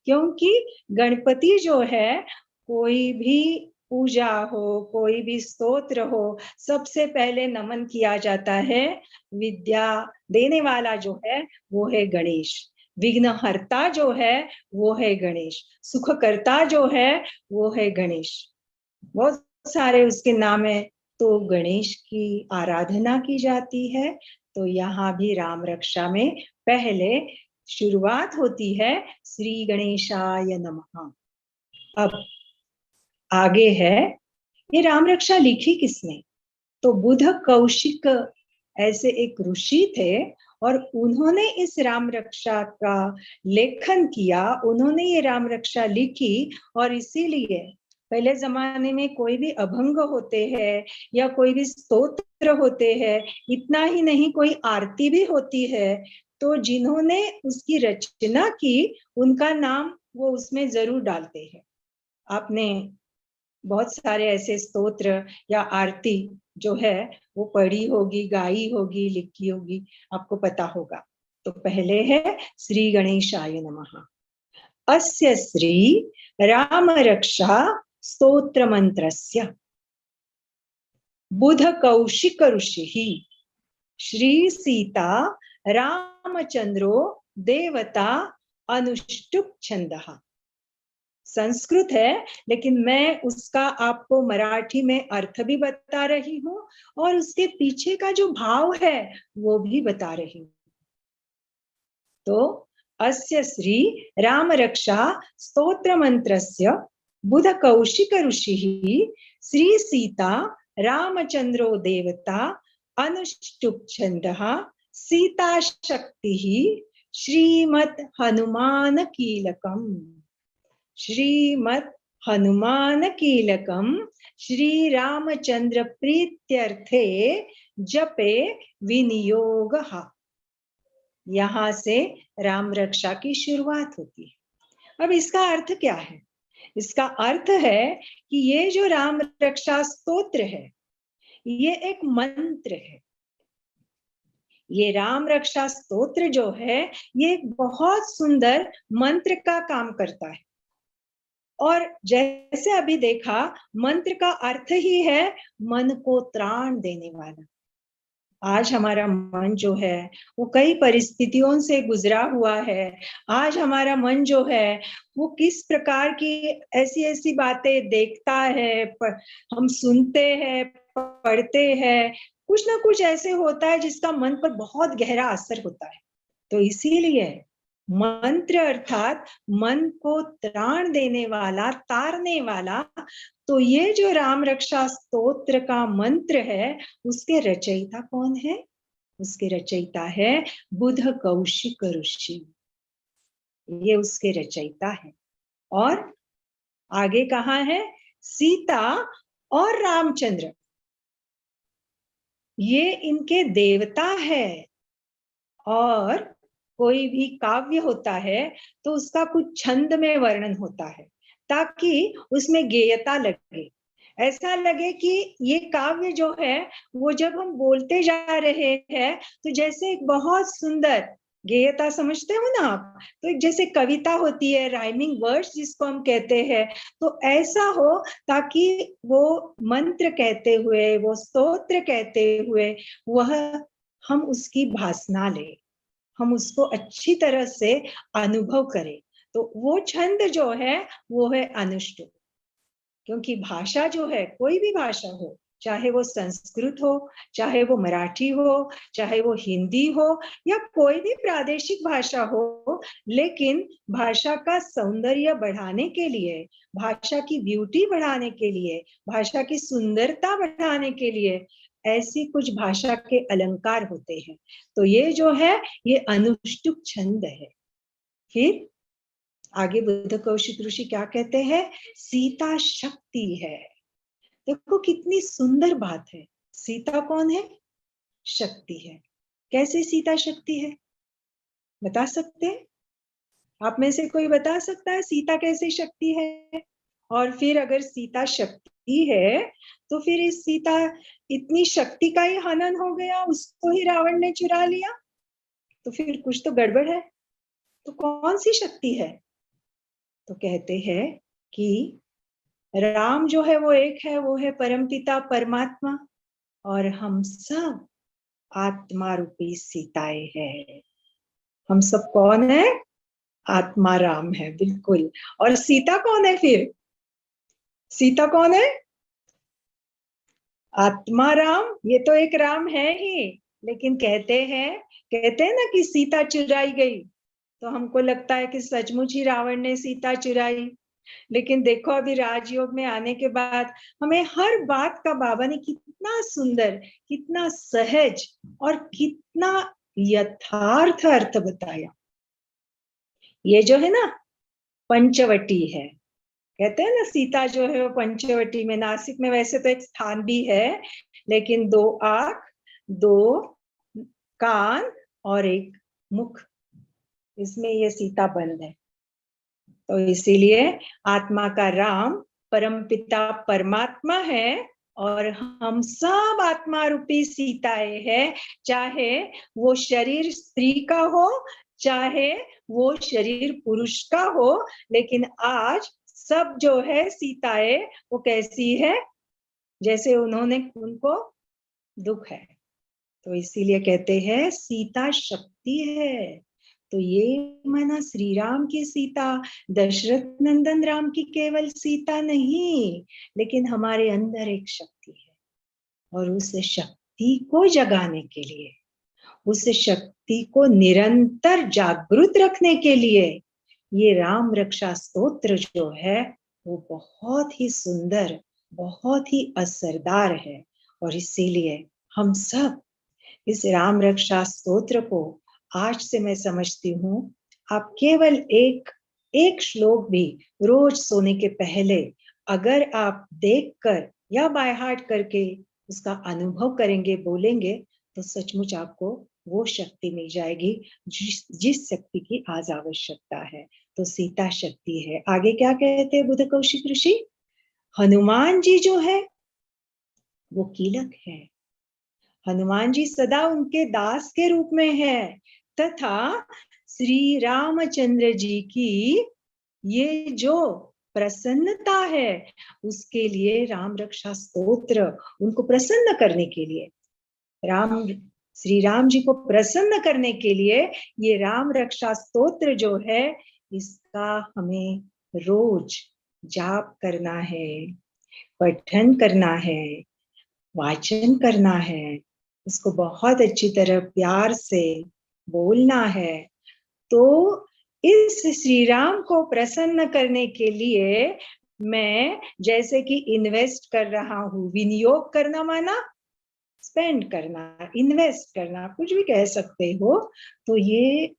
Speaker 3: क्योंकि गणपति जो है, कोई भी पूजा हो, कोई भी स्तोत्र हो, सबसे पहले नमन किया जाता है। विद्या देने वाला जो है वो है गणेश, विघ्नहर्ता जो है वो है गणेश, सुखकर्ता जो है वो है गणेश। बहुत सारे उसके नाम है। तो गणेश की आराधना की जाती है। तो यहाँ भी राम रक्षा में पहले शुरुआत होती है श्री गणेशाय नमः। अब आगे है, ये राम रक्षा लिखी किसने? तो बुध कौशिक ऐसे एक ऋषि थे, और उन्होंने इस राम रक्षा का लेखन किया, उन्होंने ये राम रक्षा लिखी। और इसीलिए पहले जमाने में कोई भी अभंग होते हैं या कोई भी स्तोत्र होते हैं, इतना ही नहीं कोई आरती भी होती है, तो जिन्होंने उसकी रचना की उनका नाम वो उसमें जरूर डालते हैं। आपने बहुत सारे ऐसे स्तोत्र या आरती जो है वो पढ़ी होगी, गाई होगी, लिखी होगी, आपको पता होगा। तो पहले है श्री गणेशाय नमः। अस्य श्री राम रक्षा स्तोत्र मंत्रस्य बुध कौशिक ऋषि श्री सीता रामचंद्रो देवता अनुष्टुप छंदः। संस्कृत है, लेकिन मैं उसका आपको मराठी में अर्थ भी बता रही हूँ, और उसके पीछे का जो भाव है वो भी बता रही हूँ। तो अस्य श्री राम रक्षा स्तोत्र मंत्रस्य बुध कौशिक ऋषि श्री सीता रामचंद्रो देवता अनुष्टुप छंदः सीता शक्ति श्रीमत् हनुमान कीलकम। श्रीमत् हनुमान कीलकम श्री रामचंद्र प्रीत्यर्थे जपे विनियोगः। यहाँ से राम रक्षा की शुरुआत होती है। अब इसका अर्थ क्या है? इसका अर्थ है कि ये जो राम रक्षा स्तोत्र है, ये एक मंत्र है। ये राम रक्षा स्तोत्र जो है, ये एक बहुत सुंदर मंत्र का काम करता है। और जैसे अभी देखा, मंत्र का अर्थ ही है मन को त्राण देने वाला। आज हमारा मन जो है वो कई परिस्थितियों से गुजरा हुआ है। आज हमारा मन जो है वो किस प्रकार की ऐसी ऐसी बातें देखता है, हम सुनते हैं, पढ़ते हैं, कुछ ना कुछ ऐसे होता है जिसका मन पर बहुत गहरा असर होता है। तो इसीलिए मंत्र अर्थात मन को त्राण देने वाला, तारने वाला। तो ये जो राम रक्षा स्तोत्र का मंत्र है, उसके रचयिता कौन है? उसके रचयिता है बुध कौशिक ऋषि। ये उसके रचयिता है। और आगे कहा है सीता और रामचंद्र, ये इनके देवता है। और कोई भी काव्य होता है तो उसका कुछ छंद में वर्णन होता है ताकि उसमें गेयता लगे, ऐसा लगे कि ये काव्य जो है वो जब हम बोलते जा रहे हैं तो जैसे एक बहुत सुंदर गेयता, समझते हो ना आप? तो एक जैसे कविता होती है, राइमिंग वर्ड्स जिसको हम कहते हैं, तो ऐसा हो ताकि वो मंत्र कहते हुए, वो स्तोत्र कहते हुए वह हम उसकी भासना ले, हम उसको अच्छी तरह से अनुभव करें। तो वो छंद जो है वो है अनुष्टुप। क्योंकि भाषा जो है, कोई भी भाषा हो, चाहे वो संस्कृत हो, चाहे वो मराठी हो, चाहे वो हिंदी हो, या कोई भी प्रादेशिक भाषा हो, लेकिन भाषा का सौंदर्य बढ़ाने के लिए, भाषा की ब्यूटी बढ़ाने के लिए, भाषा की सुंदरता बढ़ाने के लिए ऐसी कुछ भाषा के अलंकार होते हैं। तो ये जो है ये अनुष्टुप छंद है। फिर आगे बुद्ध कौशिक ऋषि क्या कहते हैं? सीता शक्ति है। देखो कितनी सुंदर बात है। सीता कौन है? शक्ति है। कैसे सीता शक्ति है? बता सकते हैं? आप में से कोई बता सकता है सीता कैसे शक्ति है? और फिर अगर सीता शक्ति है तो फिर इस सीता इतनी शक्ति का ही हनन हो गया, उसको ही रावण ने चुरा लिया, तो फिर कुछ तो गड़बड़ है। तो कौन सी शक्ति है? तो कहते हैं कि राम जो है वो एक है, वो है परमपिता परमात्मा, और हम सब आत्मा रूपी सीताएं हैं। हम सब कौन है? आत्मा राम है, बिल्कुल। और सीता कौन है फिर? सीता कौन है? आत्मा राम। ये तो एक राम है ही, लेकिन कहते हैं ना कि सीता चुराई गई, तो हमको लगता है कि सचमुच ही रावण ने सीता चुराई। लेकिन देखो अभी राजयोग में आने के बाद हमें हर बात का बाबा ने कितना सुंदर, कितना सहज और कितना यथार्थ अर्थ बताया। ये जो है ना पंचवटी है, कहते हैं ना सीता जो है वो पंचवटी में, नासिक में वैसे तो एक स्थान भी है, लेकिन 2 आंख, 2 कान और 1 मुख, इसमें ये सीता बंद है। तो इसीलिए आत्मा का राम परमपिता परमात्मा है और हम सब आत्मा रूपी सीताएं हैं। चाहे वो शरीर स्त्री का हो, चाहे वो शरीर पुरुष का हो, लेकिन आज सब जो है सीताएं वो कैसी है? जैसे उनको दुख है। तो इसीलिए कहते हैं सीता शक्ति है। तो ये माना श्री राम की सीता, दशरथ नंदन राम की केवल सीता नहीं, लेकिन हमारे अंदर एक शक्ति है। और उस शक्ति को जगाने के लिए, उस शक्ति को निरंतर जागृत रखने के लिए ये राम रक्षा स्तोत्र जो है वो बहुत ही सुंदर, बहुत ही असरदार है। और इसीलिए हम सब इस राम रक्षा स्तोत्र को आज से मैं समझती हूँ, आप केवल एक श्लोक भी रोज सोने के पहले अगर आप देखकर या बाय हार्ट करके उसका अनुभव करेंगे, बोलेंगे, तो सचमुच आपको वो शक्ति मिल जाएगी जिस शक्ति की आज आवश्यकता है। तो सीता शक्ति है। आगे क्या कहते हैं बुद्ध कौशिक ऋषि? हनुमान जी जो है वो कीलक है। हनुमान जी सदा उनके दास के रूप में है, तथा श्री रामचंद्र जी की ये जो प्रसन्नता है, उसके लिए राम रक्षा स्तोत्र, उनको प्रसन्न करने के लिए, श्री राम जी को प्रसन्न करने के लिए ये राम रक्षा स्तोत्र जो है, इसका हमें रोज जाप करना है, पठन करना है, वाचन करना है, उसको बहुत अच्छी तरह प्यार से बोलना है। तो इस श्री राम को प्रसन्न करने के लिए मैं जैसे कि इन्वेस्ट कर रहा हूँ, विनियोग करना माना स्पेंड करना, इन्वेस्ट करना, कुछ भी कह सकते हो। तो ये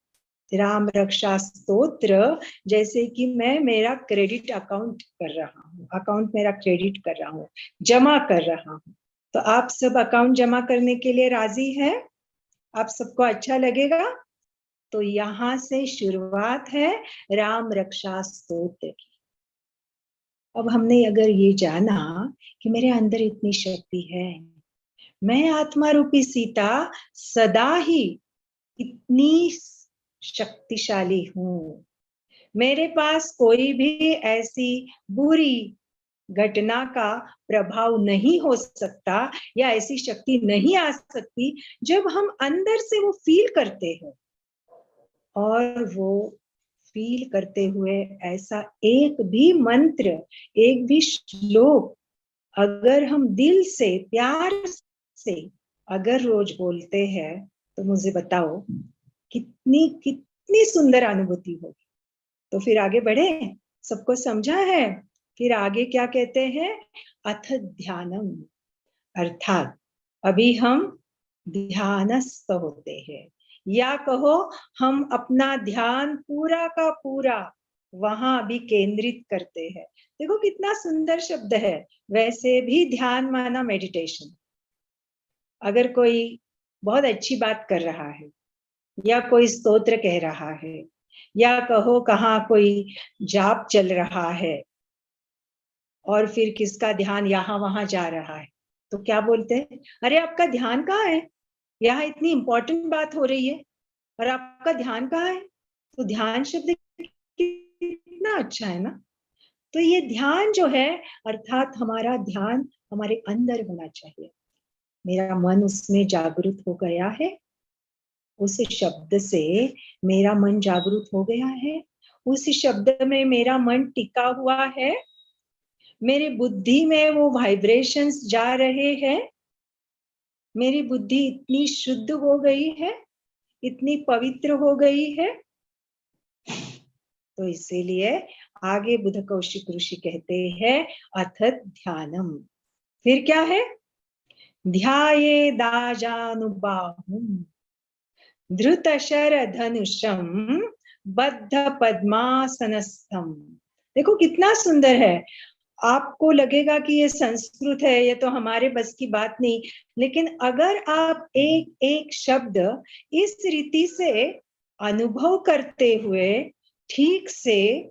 Speaker 3: राम रक्षा स्तोत्र जैसे कि मैं मेरा क्रेडिट अकाउंट कर रहा हूँ, अकाउंट मेरा क्रेडिट कर रहा हूँ, जमा कर रहा हूँ। तो आप सब अकाउंट जमा करने के लिए राजी हैं? आप सबको अच्छा लगेगा? तो यहाँ से शुरुआत है राम रक्षा स्तोत्र की। अब हमने अगर ये जाना कि मेरे अंदर इतनी शक्ति है, मैं आत्मा रूपी सीता सदा ही इतनी शक्तिशाली हूँ, मेरे पास कोई भी ऐसी बुरी घटना का प्रभाव नहीं हो सकता या ऐसी शक्ति नहीं आ सकती जब हम अंदर से वो फील करते हैं। और वो फील करते हुए ऐसा एक भी मंत्र, एक भी श्लोक अगर हम दिल से प्यार से अगर रोज बोलते हैं, तो मुझे बताओ कितनी कितनी सुंदर अनुभूति होगी। तो फिर आगे बढ़े, सबको समझा है? फिर आगे क्या कहते हैं? अथ ध्यानम, अर्थात अभी हम ध्यानस्थ होते हैं, या कहो हम अपना ध्यान पूरा का पूरा वहां भी केंद्रित करते हैं। देखो कितना सुंदर शब्द है। वैसे भी ध्यान माना मेडिटेशन। अगर कोई बहुत अच्छी बात कर रहा है, या कोई स्तोत्र कह रहा है, या कहो कहाँ कोई जाप चल रहा है, और फिर किसका ध्यान यहाँ वहां जा रहा है, तो क्या बोलते हैं? अरे आपका ध्यान कहाँ है? यहाँ इतनी इंपॉर्टेंट बात हो रही है और आपका ध्यान कहाँ है? तो ध्यान शब्द कितना अच्छा है ना। तो ये ध्यान जो है, अर्थात हमारा ध्यान हमारे अंदर होना चाहिए। मेरा मन उसमें जागृत हो गया है, उस शब्द से मेरा मन जागृत हो गया है, उस शब्द में मेरा मन टिका हुआ है, मेरी बुद्धि में वो वाइब्रेशंस जा रहे हैं, मेरी बुद्धि इतनी शुद्ध हो गई है, इतनी पवित्र हो गई है। तो इसीलिए आगे बुध कौशिक ऋषि कहते हैं अथ ध्यानम। फिर क्या है? ध्याये दाजानुबाहुम धृत शर धनुषम बद्ध पद्मासनस्थम। देखो कितना सुंदर है। आपको लगेगा कि ये संस्कृत है, ये तो हमारे बस की बात नहीं, लेकिन अगर आप एक एक शब्द इस रीति से अनुभव करते हुए ठीक से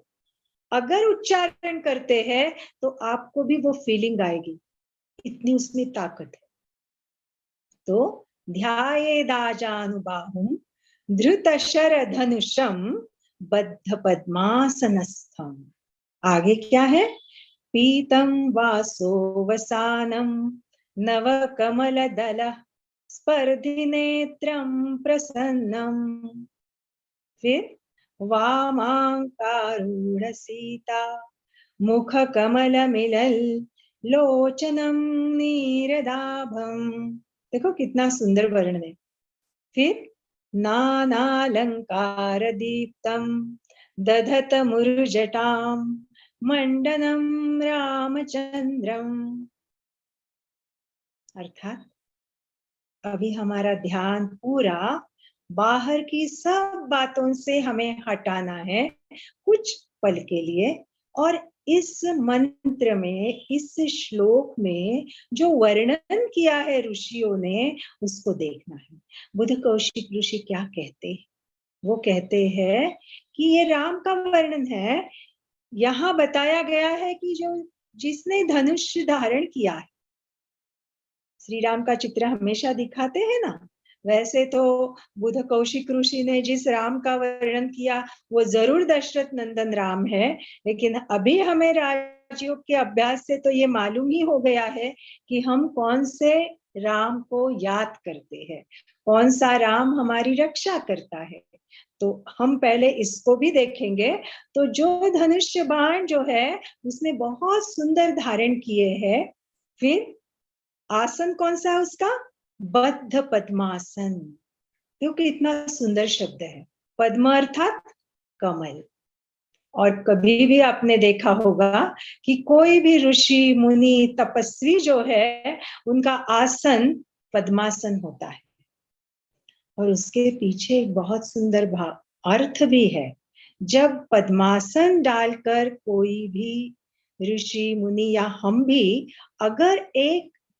Speaker 3: अगर उच्चारण करते हैं, तो आपको भी वो फीलिंग आएगी, इतनी उसमें ताकत है। तो ध्यायेदाजानुबाहुं धृतशर धनुषम बद्ध पद्मासनस्थम। आगे क्या है? पीतं वासो वसानं नव कमलदल स्पर्धिनेत्रं प्रसन्नम। फिर वामांकारूढ़ सीता मुख कमल मिलल लोचनम नीरदाभम। देखो कितना सुंदर वर्णन है। फिर नानालंकार दीप्तम दधत मुरुजटाम मंडनम रामचंद्रम। अर्थात अभी हमारा ध्यान पूरा बाहर की सब बातों से हमें हटाना है कुछ पल के लिए, और इस मंत्र में, इस श्लोक में जो वर्णन किया है ऋषियों ने, उसको देखना है। बुध कौशिक ऋषि क्या कहते हैं? वो कहते हैं कि ये राम का वर्णन है। यहाँ बताया गया है कि जो जिसने धनुष धारण किया है, श्री राम का चित्र हमेशा दिखाते हैं ना, वैसे तो बुध कौशिक ऋषि ने जिस राम का वर्णन किया वो जरूर दशरथ नंदन राम है, लेकिन अभी हमें राजयोग के अभ्यास से तो ये मालूम ही हो गया है कि हम कौन से राम को याद करते हैं, कौन सा राम हमारी रक्षा करता है। तो हम पहले इसको भी देखेंगे। तो जो धनुष्य बाण जो है उसने बहुत सुंदर धारण किए हैं। फिर आसन कौन सा है उसका? बद्ध पद्मासन, क्योंकि इतना सुंदर शब्द है। पद्म अर्थात कमल। और कभी भी आपने देखा होगा कि कोई भी ऋषि मुनि तपस्वी जो है उनका आसन पद्मासन होता है। और उसके पीछे एक बहुत सुंदर अर्थ भी है। जब पद्मासन डालकर कोई भी ऋषि मुनि या हम भी अगर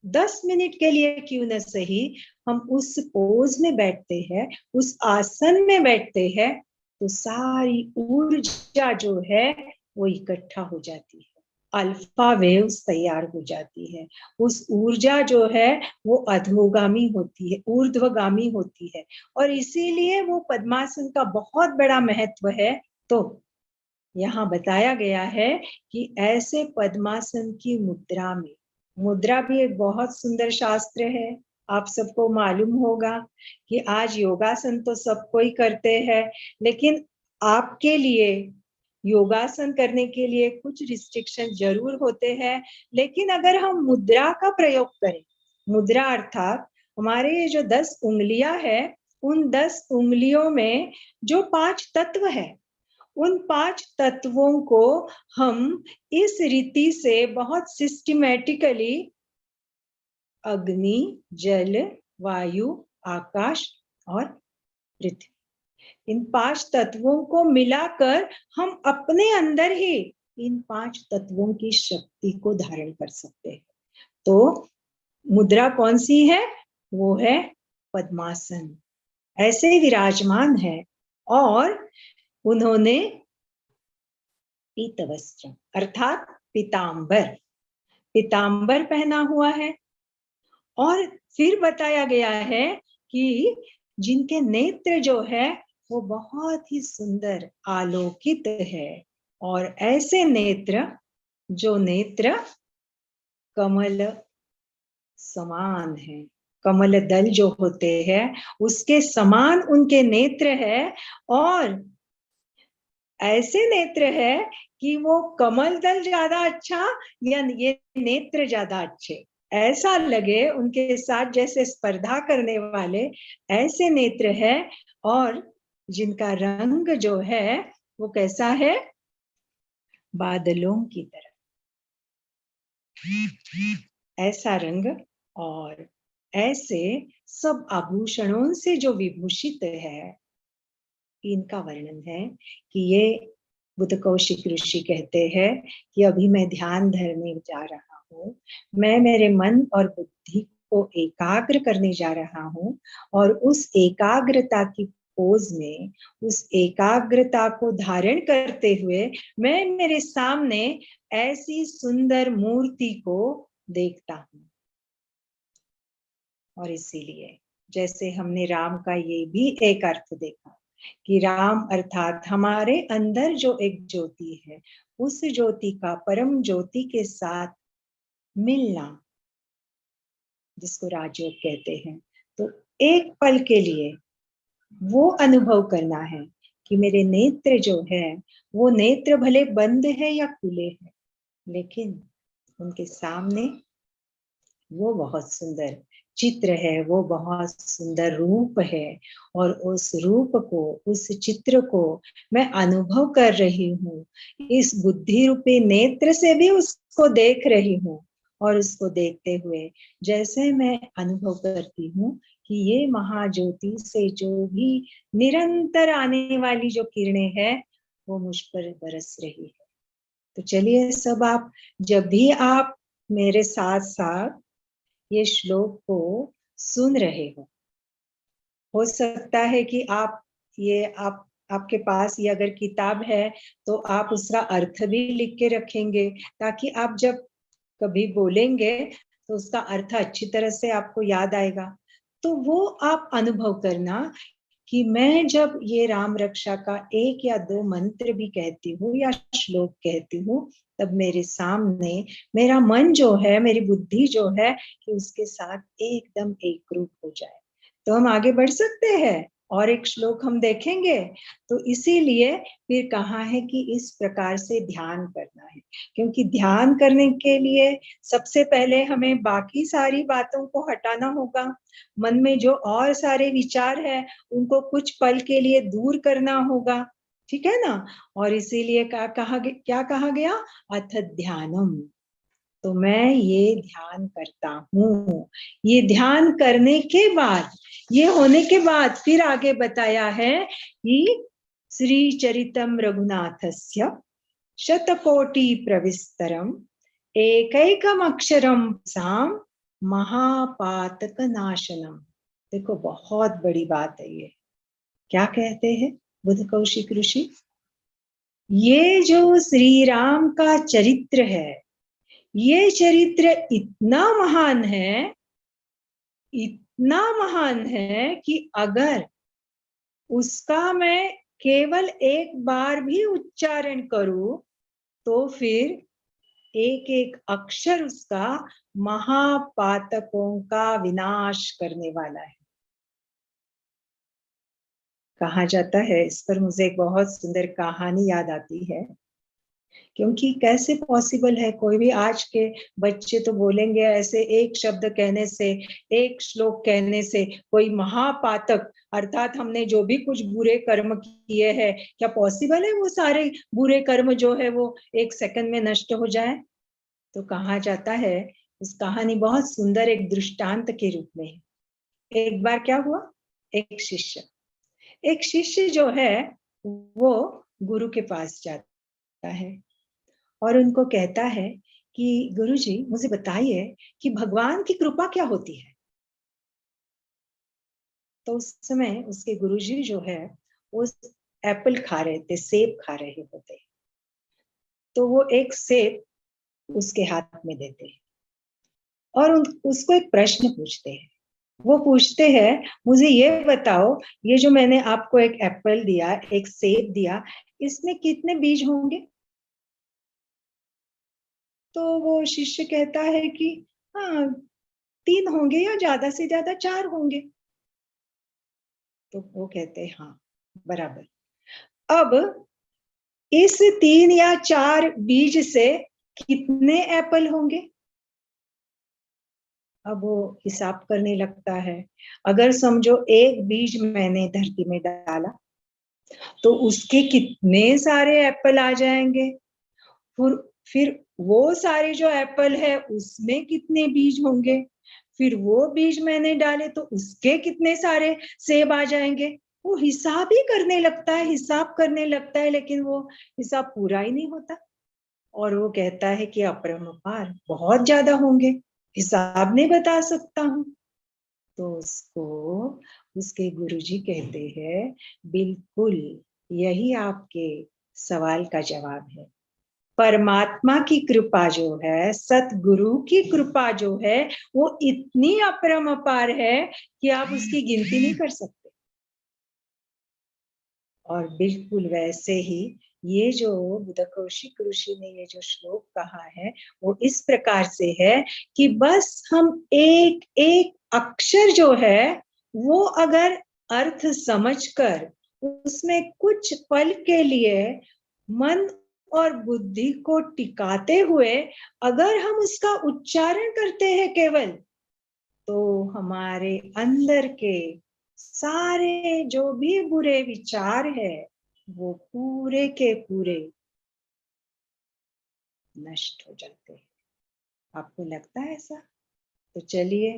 Speaker 3: 10 मिनट के लिए क्यों न सही हम उस पोज में बैठते हैं, उस आसन में बैठते हैं, तो सारी ऊर्जा जो है वो इकट्ठा हो जाती है, अल्फा वेव्स तैयार हो जाती है। उस ऊर्जा जो है वो अधोगामी होती है, ऊर्ध्वगामी होती है, और इसीलिए वो पद्मासन का बहुत बड़ा महत्व है। तो यहाँ बताया गया है कि ऐसे पद्मासन की मुद्रा में, मुद्रा भी एक बहुत सुंदर शास्त्र है। आप सबको मालूम होगा कि आज योगासन तो सब कोई करते हैं, लेकिन आपके लिए योगासन करने के लिए कुछ रिस्ट्रिक्शन जरूर होते हैं। लेकिन अगर हम मुद्रा का प्रयोग करें, मुद्रा अर्थात हमारे ये जो 10 उंगलियां है, उन 10 उंगलियों में जो 5 तत्व है, उन 5 तत्वों को हम इस रीति से बहुत सिस्टमैटिकली अग्नि, जल, वायु, आकाश और पृथ्वी, इन 5 तत्वों को मिलाकर हम अपने अंदर ही इन 5 तत्वों की शक्ति को धारण कर सकते हैं। तो मुद्रा कौन सी है? वो है पद्मासन। ऐसे विराजमान है और उन्होंने पीत वस्त्र अर्थात पीतांबर पहना हुआ है। और फिर बताया गया है कि जिनके नेत्र जो है वो बहुत ही सुंदर आलोकित है, और ऐसे नेत्र जो नेत्र कमल समान है, कमल दल जो होते हैं उसके समान उनके नेत्र है। और ऐसे नेत्र है कि वो कमल दल ज्यादा अच्छा या ये नेत्र ज्यादा अच्छे, ऐसा लगे उनके साथ जैसे स्पर्धा करने वाले ऐसे नेत्र है। और जिनका रंग जो है वो कैसा है? बादलों की तरह ऐसा रंग, और ऐसे सब आभूषणों से जो विभूषित है, इनका वर्णन है कि ये बुध कौशिक ऋषि कहते हैं कि अभी मैं ध्यान धरने जा रहा हूँ, मैं मेरे मन और बुद्धि को एकाग्र करने जा रहा हूँ, और उस एकाग्रता की पोज में, उस एकाग्रता को धारण करते हुए मैं मेरे सामने ऐसी सुंदर मूर्ति को देखता हूँ। और इसीलिए जैसे हमने राम का ये भी एक अर्थ देखा कि राम अर्थात हमारे अंदर जो एक ज्योति है, उस ज्योति का परम ज्योति के साथ मिलना, जिसको राजयोग कहते हैं। तो एक पल के लिए वो अनुभव करना है कि मेरे नेत्र जो है वो नेत्र भले बंद है या खुले हैं, लेकिन उनके सामने वो बहुत सुंदर चित्र है, वो बहुत सुंदर रूप है, और उस रूप को, उस चित्र को मैं अनुभव कर रही हूँ। इस बुद्धि रूपी नेत्र से भी उसको देख रही हूँ, और उसको देखते हुए जैसे मैं अनुभव करती हूँ कि ये महाज्योति से जो भी निरंतर आने वाली जो किरणें हैं वो मुझ पर बरस रही है। तो चलिए सब आप, जब भी आप मेरे साथ साथ ये श्लोक को सुन रहे हो सकता है कि आपके पास ये अगर किताब है तो आप उसका अर्थ भी लिख के रखेंगे, ताकि आप जब कभी बोलेंगे तो उसका अर्थ अच्छी तरह से आपको याद आएगा। तो वो आप अनुभव करना कि मैं जब ये राम रक्षा का 1 या 2 मंत्र भी कहती हूँ या श्लोक कहती हूँ, तब मेरे सामने मेरा मन जो है, मेरी बुद्धि जो है, कि उसके साथ एकदम एकरूप हो जाए। तो हम आगे बढ़ सकते हैं और एक श्लोक हम देखेंगे। तो इसीलिए फिर कहा है कि इस प्रकार से ध्यान करना है, क्योंकि ध्यान करने के लिए सबसे पहले हमें बाकी सारी बातों को हटाना होगा। मन में जो और सारे विचार है उनको कुछ पल के लिए दूर करना होगा, ठीक है ना? और इसीलिए क्या कहा गया? अथ ध्यानम। तो मैं ये ध्यान करता हूँ। ये ध्यान करने के बाद, ये होने के बाद फिर आगे बताया है कि श्री चरितम रघुनाथस्य शतकोटि प्रविस्तरम एकैकम अक्षरम साम महापातक नाशनम। देखो बहुत बड़ी बात है ये। क्या कहते हैं बुद्ध कौशिक ऋषि? ये जो श्री राम का चरित्र है, ये चरित्र इतना महान है, इतना महान है कि अगर उसका मैं केवल एक बार भी उच्चारण करूं तो फिर एक एक अक्षर उसका महापातकों का विनाश करने वाला है। कहा जाता है, इस पर मुझे एक बहुत सुंदर कहानी याद आती है, क्योंकि कैसे पॉसिबल है, कोई भी आज के बच्चे तो बोलेंगे ऐसे एक शब्द कहने से, एक श्लोक कहने से कोई महापातक, अर्थात हमने जो भी कुछ बुरे कर्म किए हैं, क्या पॉसिबल है वो सारे बुरे कर्म जो है वो एक सेकंड में नष्ट हो जाए? तो कहा जाता है, उस कहानी बहुत सुंदर एक दृष्टांत के रूप में है। एक बार क्या हुआ, एक शिष्य जो है वो गुरु के पास जाता है और उनको कहता है कि गुरुजी मुझे बताइए कि भगवान की कृपा क्या होती है? तो उस समय उसके गुरुजी जो है वो एप्पल खा रहे थे, सेब खा रहे होते। तो वो एक सेब उसके हाथ में देते हैं और उसको एक प्रश्न पूछते हैं। वो पूछते हैं, मुझे ये बताओ, ये जो मैंने आपको एक एप्पल दिया, एक सेब दिया, इसमें कितने बीज होंगे? तो वो शिष्य कहता है कि हाँ 3 होंगे या ज्यादा से ज्यादा 4 होंगे। तो वो कहते हैं हाँ बराबर। अब इस 3 या 4 बीज से कितने एप्पल होंगे? अब वो हिसाब करने लगता है। अगर समझो एक बीज मैंने धरती में डाला तो उसके कितने सारे एप्पल आ जाएंगे। फिर वो सारे जो एप्पल है उसमें कितने बीज होंगे, फिर वो बीज मैंने डाले तो उसके कितने सारे सेब आ जाएंगे। वो हिसाब ही करने लगता है, हिसाब करने लगता है, लेकिन वो हिसाब पूरा ही नहीं होता। और वो कहता है कि अपरंपार बहुत ज्यादा होंगे, हिसाब नहीं बता सकता हूँ। तो उसको उसके गुरुजी कहते हैं, बिल्कुल यही आपके सवाल का जवाब है। परमात्मा की कृपा जो है, सतगुरु की कृपा जो है, वो इतनी अपरंपार है कि आप उसकी गिनती नहीं कर सकते। और बिल्कुल वैसे ही ये जो बुद्ध कौशिक ऋषि ने ये जो श्लोक कहा है वो इस प्रकार से है कि बस हम एक एक अक्षर जो है वो अगर अर्थ समझकर उसमें कुछ पल के लिए मन और बुद्धि को टिकाते हुए अगर हम उसका उच्चारण करते हैं केवल, तो हमारे अंदर के सारे जो भी बुरे विचार है वो पूरे के पूरे नष्ट हो जाते हैं। आपको लगता है ऐसा? तो चलिए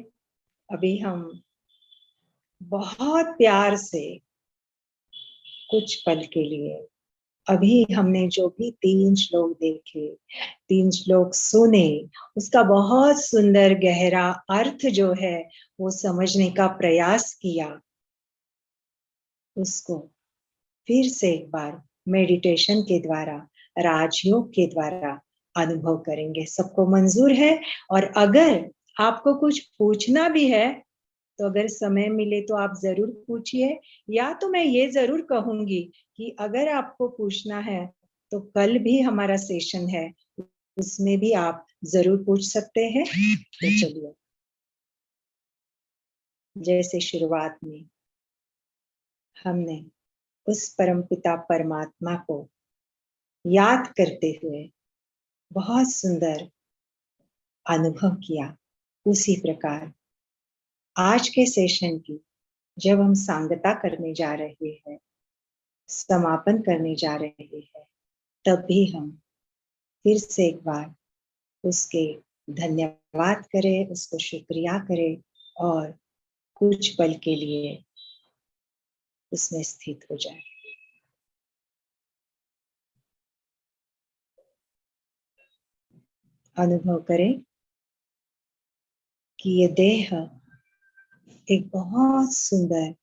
Speaker 3: अभी हम बहुत प्यार से कुछ पल के लिए, अभी हमने जो भी 3 श्लोक देखे, 3 श्लोक सुने, उसका बहुत सुंदर गहरा अर्थ जो है वो समझने का प्रयास किया। उसको फिर से एक बार मेडिटेशन के द्वारा, राजयोग के द्वारा अनुभव करेंगे। सबको मंजूर है? और अगर आपको कुछ पूछना भी है तो अगर समय मिले तो आप जरूर पूछिए, या तो मैं ये जरूर कहूंगी कि अगर आपको पूछना है तो कल भी हमारा सेशन है, उसमें भी आप जरूर पूछ सकते हैं। तो चलिए, जैसे शुरुआत में हमने उस परमपिता परमात्मा को याद करते हुए बहुत सुंदर अनुभव किया, उसी प्रकार आज के सेशन की जब हम सांगता करने जा रहे हैं, समापन करने जा रहे हैं, तब भी हम फिर से एक बार उसके धन्यवाद करें, उसको शुक्रिया करें और कुछ पल के लिए उसमें स्थित हो जाए। अनुभव करें कि ये देह एक बहुत सुंदर,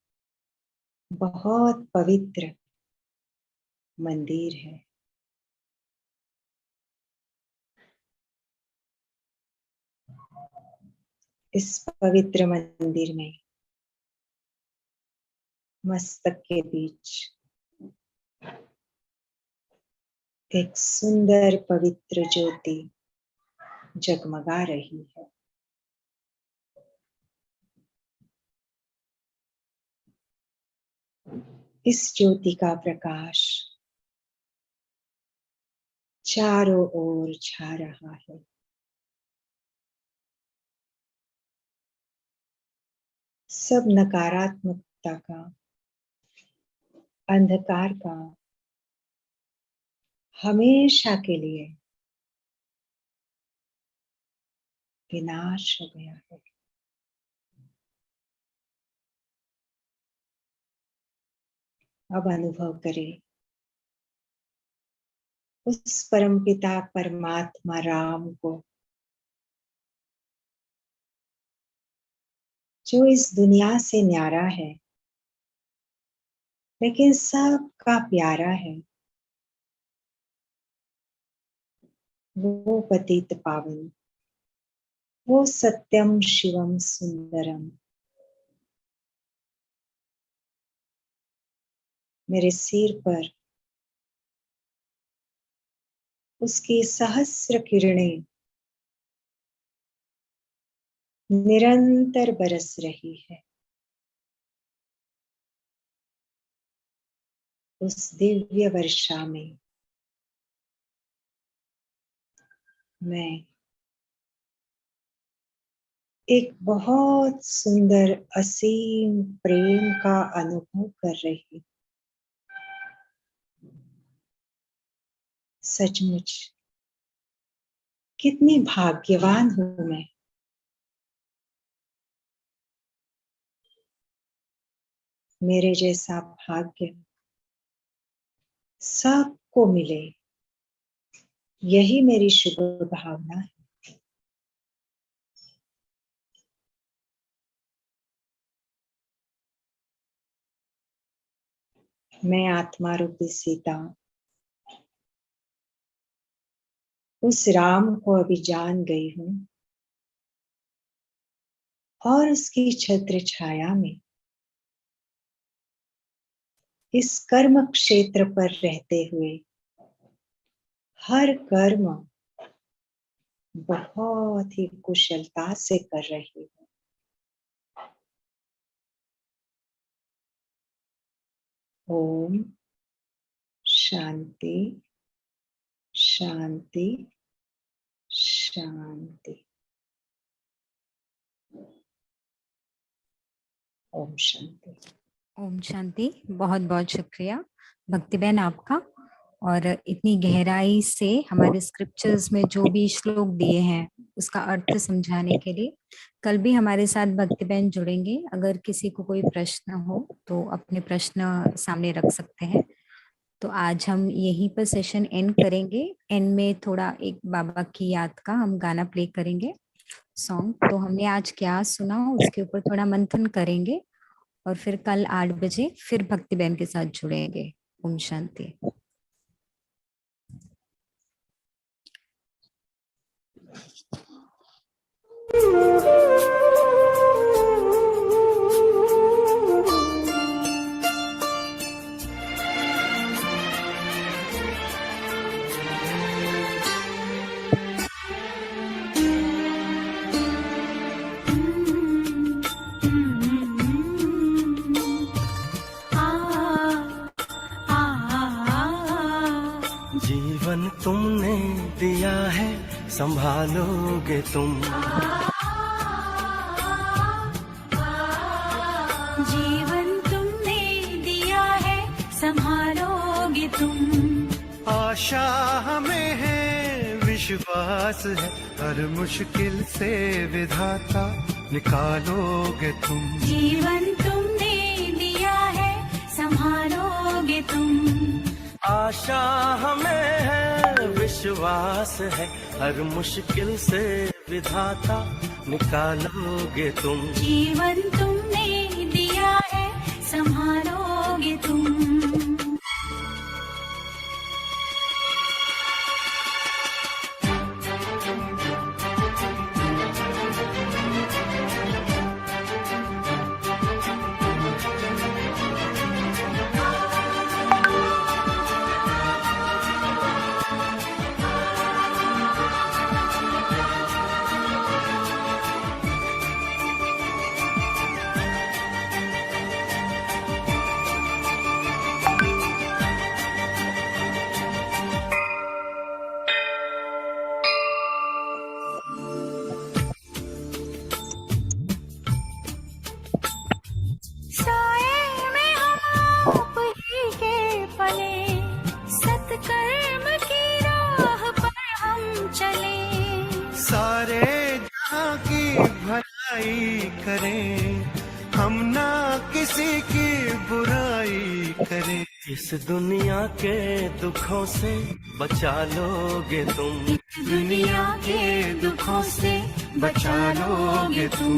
Speaker 3: बहुत पवित्र मंदिर है। इस पवित्र मंदिर में मस्तक के बीच एक सुंदर पवित्र ज्योति जगमगा रही है। इस ज्योति का प्रकाश चारों ओर छा रहा है। सब नकारात्मकता का, अंधकार का हमेशा के लिए विनाश हो गया है। अब अनुभव करें उस परमपिता परमात्मा राम को, जो इस दुनिया से न्यारा है लेकिन सबका प्यारा है। वो पतित पावन, वो सत्यम शिवम सुंदरम मेरे सिर पर उसकी सहस्र किरणें निरंतर बरस रही है। उस दिव्य वर्षा में मैं एक बहुत सुंदर असीम प्रेम का अनुभव कर रही हूँ। सचमुच कितनी भाग्यवान हूँ मैं। मेरे जैसा भाग्य सबको मिले, यही मेरी शुभ भावना है। मैं आत्मा रूपी सीता उस राम को अभी जान गई हूँ और उसकी छत्र छाया में इस कर्म क्षेत्र पर रहते हुए हर कर्म बहुत ही कुशलता से कर रही हूँ। ओम शांति शांति शांति। ओम शांति।
Speaker 2: ओम शांति। बहुत बहुत शुक्रिया भक्ति बहन आपका, और इतनी गहराई से हमारे स्क्रिप्चर्स में जो भी श्लोक दिए हैं उसका अर्थ समझाने के लिए। कल भी हमारे साथ भक्ति बहन जुड़ेंगे। अगर किसी को कोई प्रश्न हो तो अपने प्रश्न सामने रख सकते हैं। तो आज हम यहीं पर सेशन एंड करेंगे। एंड में थोड़ा एक बाबा की याद का हम गाना प्ले करेंगे, सॉन्ग। तो हमने आज क्या सुना उसके ऊपर थोड़ा मंथन करेंगे और फिर कल 8 बजे फिर भक्ति बहन के साथ जुड़ेंगे। ओम शांति।
Speaker 4: निकालोगे तुम।
Speaker 5: जीवन तुमने दिया है, संभालोगे तुम।
Speaker 4: आशा हमें है, विश्वास है, हर मुश्किल से विधाता निकालोगे तुम।
Speaker 5: जीवन तुमने दिया है, संभालोगे तुम।
Speaker 4: आशा हमें है, विश्वास है, हर मुश्किल से विधाता निकालोगे तुम।
Speaker 5: जीवन तुमने दिया है, संभालोगे तुम। साए में हम आप ही के पले, सत्कर्म की राह पर हम चले।
Speaker 4: सारे जहां की भलाई करें, हम ना किसी की बुराई करें। इस दुनिया के दुखों से बचा लोगे तुम।
Speaker 5: दुनिया के दुखों से बचा लोगे तुम।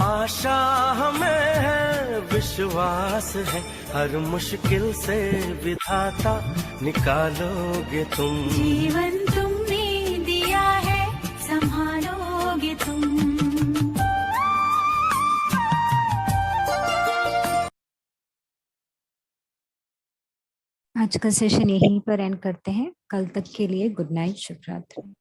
Speaker 4: आशा हमें है, विश्वास है, हर मुश्किल से विधाता निकालोगे तुम।
Speaker 5: जीवन तुमने दिया है, संभालोगे तुम।
Speaker 2: आज का सेशन यहीं पर एंड करते हैं। कल तक के लिए गुड नाइट, शुभ रात्रि।